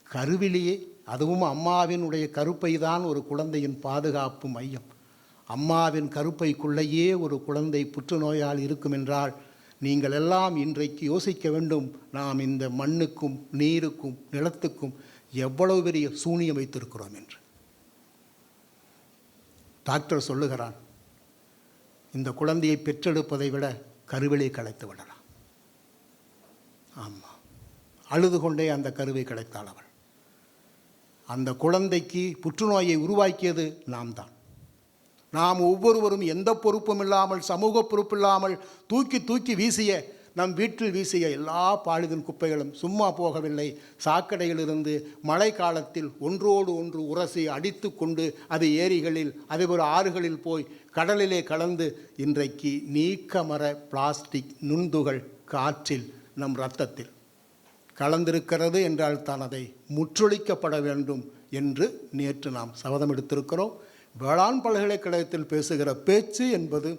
கருவிலேயே, அதுவும் அம்மாவினுடைய கருப்பை தான் ஒரு குழந்தையின் பாதுகாப்பு மையம். அம்மாவின் கருப்பைக்குள்ளேயே ஒரு குழந்தை புற்றுநோயால் இருக்கும் என்றால் நீங்கள் எல்லாம் இன்றைக்கு யோசிக்க வேண்டும், நாம் இந்த மண்ணுக்கும் நீருக்கும் நிலத்துக்கும் எவ்வளவு பெரிய சூனியம் வைத்திருக்கிறோம் என்று. டாக்டர் சொல்லுகிறான், இந்த குழந்தையை பெற்றெடுப்பதை விட கருவிலை கலைத்து விடலாம். ஆமாம், அழுது கொண்டே அந்த கருவை கலைத்தாள் அவள். அந்த குழந்தைக்கு புற்றுநோயை உருவாக்கியது நாம் தான். நாம் ஒவ்வொருவரும் எந்த பொறுப்பும் இல்லாமல், சமூக பொறுப்பு இல்லாமல் தூக்கி தூக்கி வீசிய, நம் வீட்டில் வீசிய எல்லா பாலிதீன் குப்பைகளும் சும்மா போகவில்லை. சாக்கடையிலிருந்து மழை காலத்தில் ஒன்றோடு ஒன்று உரசி அடித்து கொண்டு அது ஏரிகளில், அதே ஒரு ஆறுகளில் போய் கடலிலே கலந்து இன்றைக்கு நீக்கமர பிளாஸ்டிக் நுண்துகள் காற்றில், நம் இரத்தத்தில் கலந்திருக்கிறது என்றால் தான் அதை முற்றொழிக்கப்பட வேண்டும் என்று நேற்று நாம் சபதம் எடுத்திருக்கிறோம். வேளாண் பல்கலைக்கழகத்தில் பேசுகிற பேச்சு என்பது,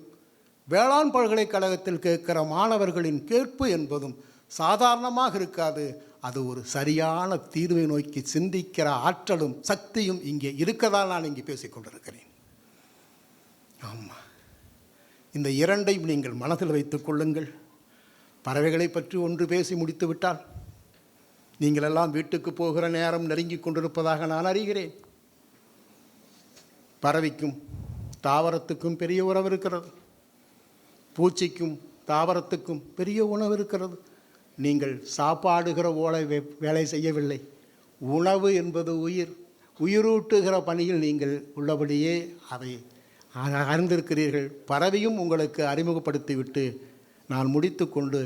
வேளாண் பல்கலைக்கழகத்தில் கேட்கிற மாணவர்களின் கேட்பு என்பதும் சாதாரணமாக இருக்காது. அது ஒரு சரியான தீர்வை நோக்கி சிந்திக்கிற ஆற்றலும் சக்தியும் இங்கே இருக்கதால் நான் இங்கே பேசிக்கொண்டிருக்கிறேன். ஆமாம், இந்த இரண்டையும் நீங்கள் மனதில் வைத்துக் கொள்ளுங்கள். பறவைகளை பற்றி ஒன்று பேசி முடித்து விட்டால் நீங்களெல்லாம் வீட்டுக்கு போகிற நேரம் நெருங்கி கொண்டிருப்பதாக நான் அறிகிறேன். பறவைக்கும் தாவரத்துக்கும் பெரிய உறவு இருக்கிறது. பூச்சிக்கும் தாவரத்துக்கும் பெரிய உணவு இருக்கிறது. நீங்கள் சாப்பாடுகிற வேலை செய்யவில்லை. உணவு என்பது உயிர். உயிரூட்டுகிற பணியில் நீங்கள் உள்ளபடியே அதை அறிந்திருக்கிறீர்கள். பறவையும் உங்களுக்கு அறிமுகப்படுத்திவிட்டு நான் முடித்து கொண்டு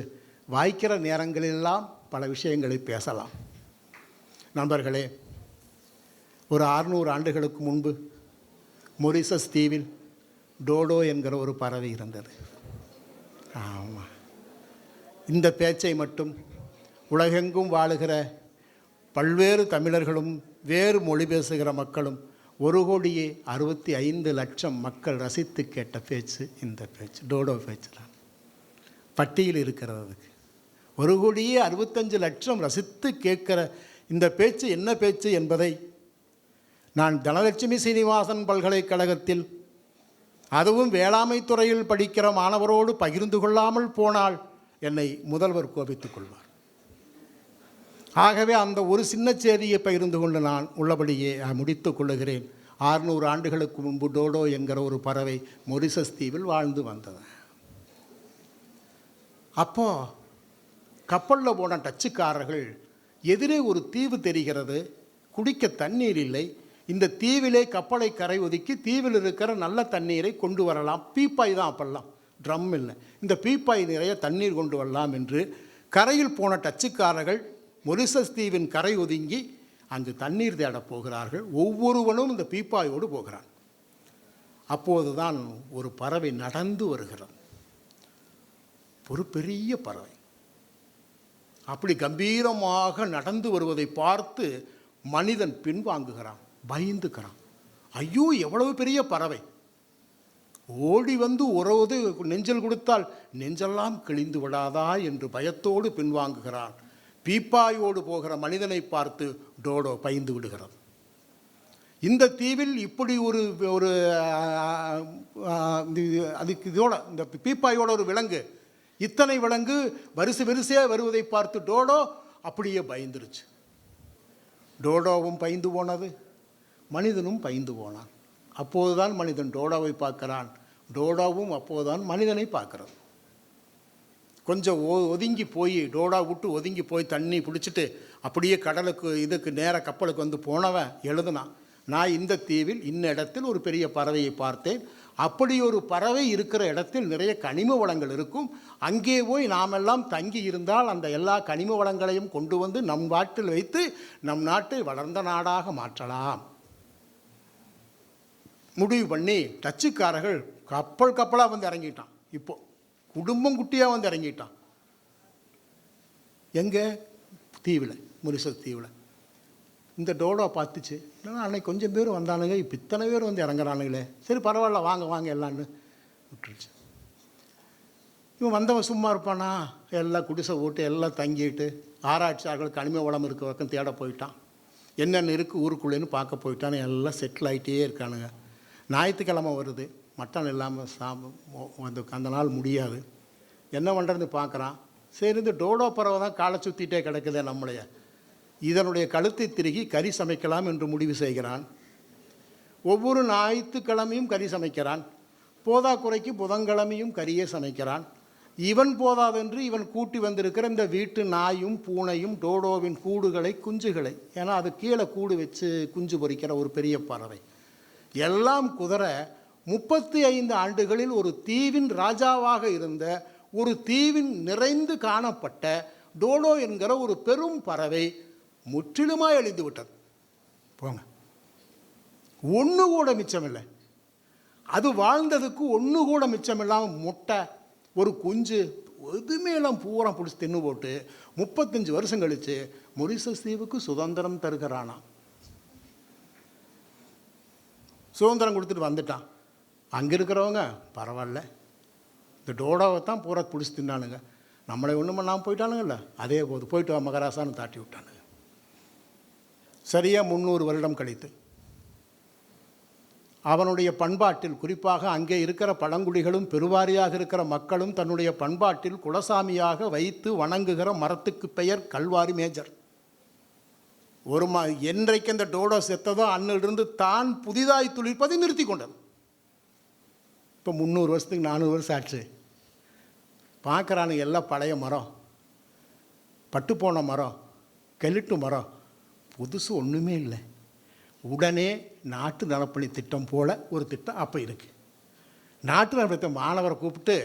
வாய்க்கிற நேரங்களெல்லாம் பல விஷயங்களை பேசலாம். நண்பர்களே, ஒரு 600 ஆண்டுகளுக்கு முன்பு மொரிசஸ் தீவில் டோடோ என்கிற ஒரு பறவை இருந்தது. ஆமாம், இந்த பேச்சை மட்டும் உலகெங்கும் வாழுகிற பல்வேறு தமிழர்களும் வேறு மொழி பேசுகிற மக்களும் 1,65,00,000 மக்கள் ரசித்து கேட்ட பேச்சு இந்த பேச்சு, டோடோ பேச்சு தான். பட்டியல் இருக்கிறது. அதுக்கு 1,65,00,000 ரசித்து கேட்கிற இந்த பேச்சு என்ன பேச்சு என்பதை நான் தனலட்சுமி சீனிவாசன் பல்கலைக்கழகத்தில், அதுவும் வேளாண்மை துறையில் படிக்கிற மாணவரோடு பகிர்ந்து கொள்ளாமல் போனால் என்னை முதல்வர் கோபித்துக் கொள்வார். ஆகவே அந்த ஒரு சின்ன செய்தியை பகிர்ந்து கொண்டு நான் உள்ளபடியே முடித்துக் கொள்ளுகிறேன். 600 ஆண்டுகளுக்கு முன்பு டோடோ என்கிற ஒரு பறவை மொரிசஸ் தீவில் வாழ்ந்து வந்தது. அப்போ கப்பலில் போன டச்சுக்காரர்கள், எதிரே ஒரு தீவு தெரிகிறது, குடிக்க தண்ணீர் இல்லை, இந்த தீவிலே கப்பலை கரை ஒதுக்கி தீவில் இருக்கிற நல்ல தண்ணீரை கொண்டு வரலாம். பீப்பாய் தான் அப்பெல்லாம், ட்ரம் இல்லை. இந்த பீப்பாய் நிறைய தண்ணீர் கொண்டு வரலாம் என்று கரையில் போன டச்சுக்காரர்கள் மொரிசஸ் தீவின் கரை ஒதுங்கி அங்கு தண்ணீர் தேடப் போகிறார்கள். ஒவ்வொருவனும் இந்த பீப்பாயோடு போகிறான். அப்போதுதான் ஒரு பறவை நடந்து வருகிறது. ஒரு பெரிய பறவை அப்படி கம்பீரமாக நடந்து வருவதை பார்த்து மனிதன் பின்வாங்குகிறான், பயந்துக்கிறான். ஐயோ, எவ்வளவு பெரிய பறவை! ஓடி வந்து உறவுது நெஞ்சல் கொடுத்தால் நெஞ்செல்லாம் கிழிந்து விடாதா என்று பயத்தோடு பின்வாங்குகிறான். பீப்பாயோடு போகிற மனிதனை பார்த்து டோடோ பயந்து விடுகிறது. இந்த தீவில் இப்படி ஒரு அதுக்கு இதோட இந்த பீப்பாயோட ஒரு விலங்கு, இத்தனை விலங்கு வரிசையாக வருவதை பார்த்து டோடோ அப்படியே பயந்துருச்சு. டோடோவும் பயந்து போனது, மனிதனும் பயந்து போனான். அப்போதுதான் மனிதன் டோடோவை பார்க்கிறான், டோடோவும் அப்போதுதான் மனிதனை பார்க்கிறது. கொஞ்சம் ஒதுங்கி போய், டோடா விட்டு ஒதுங்கி போய் தண்ணி பிடிச்சிட்டு அப்படியே கடலுக்கு இதுக்கு நேர கப்பலுக்கு வந்து போனவன் எழுதுனான், நான் இந்த தீவில் இன்ன இடத்தில் ஒரு பெரிய பறவையை பார்த்தேன். அப்படி ஒரு பறவை இருக்கிற இடத்தில் நிறைய கனிம வளங்கள் இருக்கும். அங்கே போய் நாமெல்லாம் தங்கி இருந்தால் அந்த எல்லா கனிம வளங்களையும் கொண்டு வந்து நம் நாட்டில் வைத்து நம் நாட்டை வளர்ந்த நாடாக மாற்றலாம் முடிவு பண்ணி டச்சுக்காரர்கள் கப்பலாக வந்து இறங்கிட்டான். இப்போ குடும்பம் குட்டியாக வந்து இறங்கிட்டான். எங்கே? தீவில், மொரிசஸ் தீவில். இந்த டோடோ பார்த்துச்சு, இல்லைன்னா அன்னைக்கு கொஞ்சம் பேர் வந்தானுங்க, இப்போ இத்தனை பேர் வந்து இறங்குறானுங்களே, சரி பரவாயில்ல வாங்க எல்லான்னு விட்டுருச்சு. இவன் வந்தவன் சும்மா இருப்பானா? எல்லாம் குடிசை ஓட்டு எல்லாம் தங்கிட்டு ஆராய்ச்சியாளர்கள் கனிம வளம் இருக்க பக்கம் தேட போயிட்டான். என்னென்ன இருக்குது ஊருக்குள்ளேன்னு பார்க்க போயிட்டான்னு எல்லாம் செட்டில் ஆகிட்டே இருக்கானுங்க. ஞாயிற்றுக்கிழமை வருது, மட்டன் இல்லாமல் அந்த நாள் முடியாது. என்ன பண்ணுறது பார்க்குறான். சரி, இந்த டோடோ பறவை தான் காலை சுற்றிட்டே கிடக்குதே நம்மளைய, இதனுடைய கழுத்தை திருகி கறி சமைக்கலாம் என்று முடிவு செய்கிறான். ஒவ்வொரு ஞாயிற்றுக்கிழமையும் கறி சமைக்கிறான். போதாக்குறைக்கு புதன்கிழமையும் கறியே சமைக்கிறான். இவன் போதாதென்று இவன் கூட்டி வந்திருக்கிற இந்த வீட்டு நாயும் பூனையும் டோடோவின் கூடுகளை, குஞ்சுகளை, ஏன்னா அது கீழே கூடு வச்சு குஞ்சு பொறிக்கிற ஒரு பெரிய பறவை எல்லாம் குதிர 35 ஆண்டுகளில் ஒரு தீவின் ராஜாவாக இருந்த, ஒரு தீவின் நிறைந்து காணப்பட்ட டோடோ என்கிற ஒரு பெரும் பறவை முற்றிலுமாய் அழிந்து விட்டது. போங்க, ஒன்று கூட மிச்சமில்லை. அது வாழ்ந்ததுக்கு ஒன்று கூட மிச்சமில்லாமல் முட்டை, ஒரு குஞ்சு, எதுவுமே எல்லாம் பூரா பிடிச்சி தின்னு போட்டு 35 வருஷம் கழித்து மொரிசஸ் தீவுக்கு சுதந்திரம் தருகிறானா. சுதந்திரம் கொடுத்துட்டு வந்துட்டான். அங்கே இருக்கிறவங்க பரவாயில்ல, இந்த டோடாவை தான் பூரா பிடிச்சி தின்னானுங்க, நம்மளை ஒன்றும் பண்ணாமல் போயிட்டானுங்கல்ல, அதே போது போயிட்டு வா மகராசான்னு தாட்டி விட்டானுங்க. சரியாக 300 வருடம் கழித்து அவனுடைய பண்பாட்டில், குறிப்பாக அங்கே இருக்கிற பழங்குடிகளும் பெருவாரியாக இருக்கிற மக்களும் தன்னுடைய பண்பாட்டில் குலசாமியாக வைத்து வணங்குகிற மரத்துக்கு பெயர் கல்வாரி மேஜர். ஒரு என்றைக்கு அந்த டோடோ செத்ததோ அன்னிலிருந்து தான் புதிதாய் துளிர்ப்பதை நிறுத்தி கொண்டது. இப்போ 300 வருஷத்துக்கு 400 வருஷம் ஆச்சு. பார்க்குறானுங்க எல்லாம் பழைய மரம், பட்டுப்போன மரம், கெலிட்டு மரம், புதுசு ஒன்றுமே இல்லை. உடனே நாட்டு நலப்பணி திட்டம் போல் ஒரு திட்டம் அப்போ இருக்குது. நாட்டு நலப்பணி மாணவரை கூப்பிட்டு,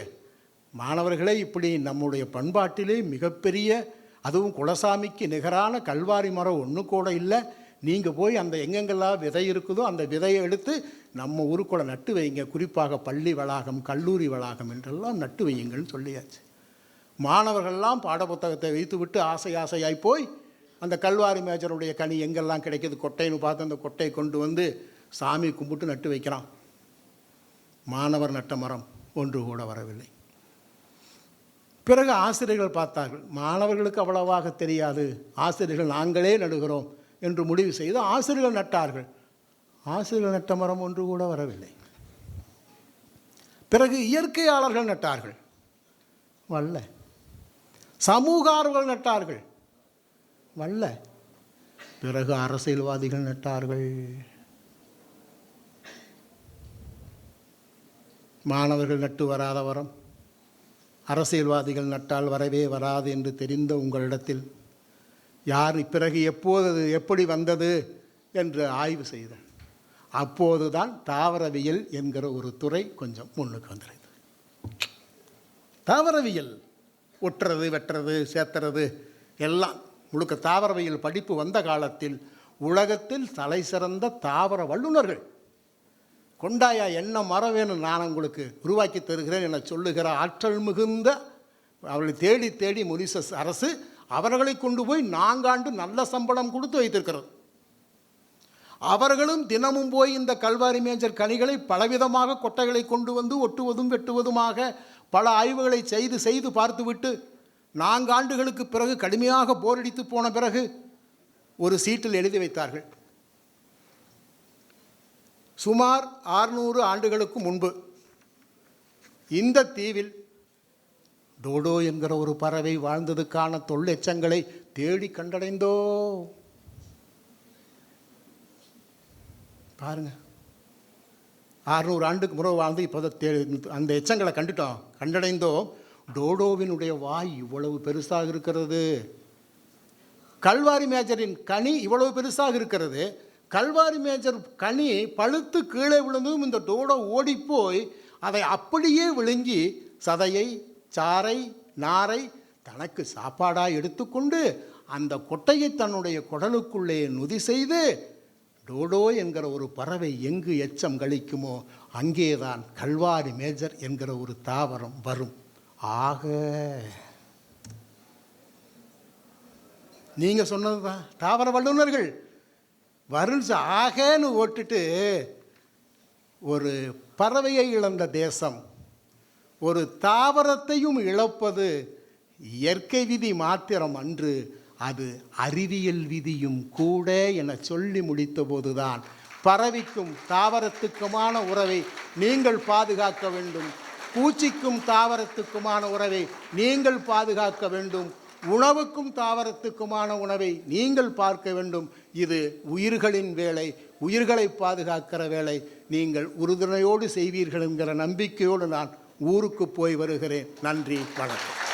மாணவர்களே, இப்படி நம்முடைய பண்பாட்டிலே மிகப்பெரிய, அதுவும் குலசாமிக்கு நிகரான கல்வாரி மரம் ஒன்று கூட இல்லை, நீங்கள் போய் அந்த எங்கெங்கெல்லாம் விதை இருக்குதோ அந்த விதையை எடுத்து நம்ம ஊருக்குள்ள நட்டு வைங்க, குறிப்பாக பள்ளி வளாகம், கல்லூரி வளாகம் என்றெல்லாம் நட்டு வையுங்கள்னு சொல்லியாச்சு. மாணவர்கள்லாம் பாடப்புத்தகத்தை வைத்து விட்டு ஆசை ஆசையாய் போய் அந்த கல்வாரி மேஜருடைய கனி எங்கெல்லாம் கிடைக்கிது கொட்டைன்னு பார்த்து அந்த கொட்டையை கொண்டு வந்து சாமி கும்பிட்டு நட்டு வைக்கிறான். மாணவர் நட்ட மரம் ஒன்று கூட வரவில்லை. பிறகு ஆசிரியர்கள் பார்த்தார்கள், மாணவர்களுக்கு அவ்வளவாக தெரியாது, ஆசிரியர்கள் நாங்களே நடுகிறோம் என்று முடிவு செய்து ஆசிரியர்கள் நட்டார்கள். ஆசிரியர்கள் நட்ட மரம் ஒன்று கூட வரவில்லை. பிறகு இயற்கையாளர்கள் நட்டார்கள், வல்ல. சமூக ஆர்வலர்கள் நட்டார்கள், வல்ல. பிறகு அரசியல்வாதிகள் நட்டார்கள். மாணவர்கள் நட்டு வராத வரம் அரசியல்வாதிகள் நட்டால் வரவே வராது என்று தெரிந்த உங்களிடத்தில் யார் பிறகு எப்போது எப்படி வந்தது என்று ஆய்வு செய்தோம். அப்போது தான் தாவரவியல் என்கிற ஒரு துறை கொஞ்சம் முன்னுக்கு வந்துடுது. தாவரவியல் ஒட்டுறது, வெட்டுறது, சேர்த்துறது எல்லாம் முழுக்க தாவரவியல் படிப்பு வந்த காலத்தில் உலகத்தில் தலை சிறந்த தாவர வல்லுநர்கள், கொண்டாயா என்ன மரம் வேணும் நான் உங்களுக்கு உருவாக்கி தருகிறேன் என சொல்லுகிற ஆற்றல் மிகுந்த அவளை தேடி தேடி மொரிஷியஸ் அரசு அவர்களை கொண்டு போய் 4 ஆண்டு நல்ல சம்பளம் கொடுத்து வைத்திருக்கிறது. அவர்களும் தினமும் போய் இந்த கல்வாரி மேஜர் கனிகளை பலவிதமாக கொட்டைகளை கொண்டு வந்து ஒட்டுவதும் வெட்டுவதுமாக பல ஆய்வுகளை செய்து பார்த்துவிட்டு 4 ஆண்டுகளுக்கு பிறகு கடுமையாக போரடித்து போன பிறகு ஒரு சீட்டில் எழுதி வைத்தார்கள். சுமார் 600 ஆண்டுகளுக்கு முன்பு இந்த தீவில் டோடோ என்கிற ஒரு பறவை வாழ்ந்ததுக்கான தொல்லெச்சங்களை தேடி கண்டடைந்தோ. பாருங்க, 600 ஆண்டுக்கு முறை வாழ்ந்து இப்போ அந்த எச்சங்களை கண்டடைந்தோம். டோடோவினுடைய வாய் இவ்வளவு பெருசாக இருக்கிறது, கல்வாரி மேஜரின் கனி இவ்வளவு பெருசாக இருக்கிறது. கல்வாரி மேஜர் கனி பழுத்து கீழே விழுந்ததும் இந்த டோடோ ஓடிப்போய் அதை அப்படியே விழுங்கி சதையை, சாறை, நாரை தனக்கு சாப்பாடாக எடுத்துக்கொண்டு அந்த கொட்டையை தன்னுடைய குடலுக்குள்ளே நுதி செய்து, டோடோ என்கிற ஒரு பறவை எங்கு எச்சம் கழிக்குமோ அங்கேதான் கல்வாரி மேஜர் என்கிற ஒரு தாவரம் வரும். ஆக நீங்கள் சொன்னது தான், தாவர வல்லுநர்கள் வருஷ ஆகன்னு ஓட்டுட்டு ஒரு பறவையை இழந்த தேசம் ஒரு தாவரத்தையும் இழப்பது இயற்கை விதி மாத்திரம் அன்று, அது அறிவியல் விதியும் கூட என சொல்லி முடித்த போதுதான் பறவைக்கும் தாவரத்துக்குமான உறவை நீங்கள் பாதுகாக்க வேண்டும், பூச்சிக்கும் தாவரத்துக்குமான உறவை நீங்கள் பாதுகாக்க வேண்டும், உணவுக்கும் தாவரத்துக்குமான உணவை நீங்கள் பார்க்க வேண்டும். இது உயிர்களின் வேலை, உயிர்களை பாதுகாக்கிற வேலை. நீங்கள் உறுதுணையோடு செய்வீர்கள் என்கிற நம்பிக்கையோடு நான் ஊருக்கு போய் வருகிறேன். நன்றி, வணக்கம்.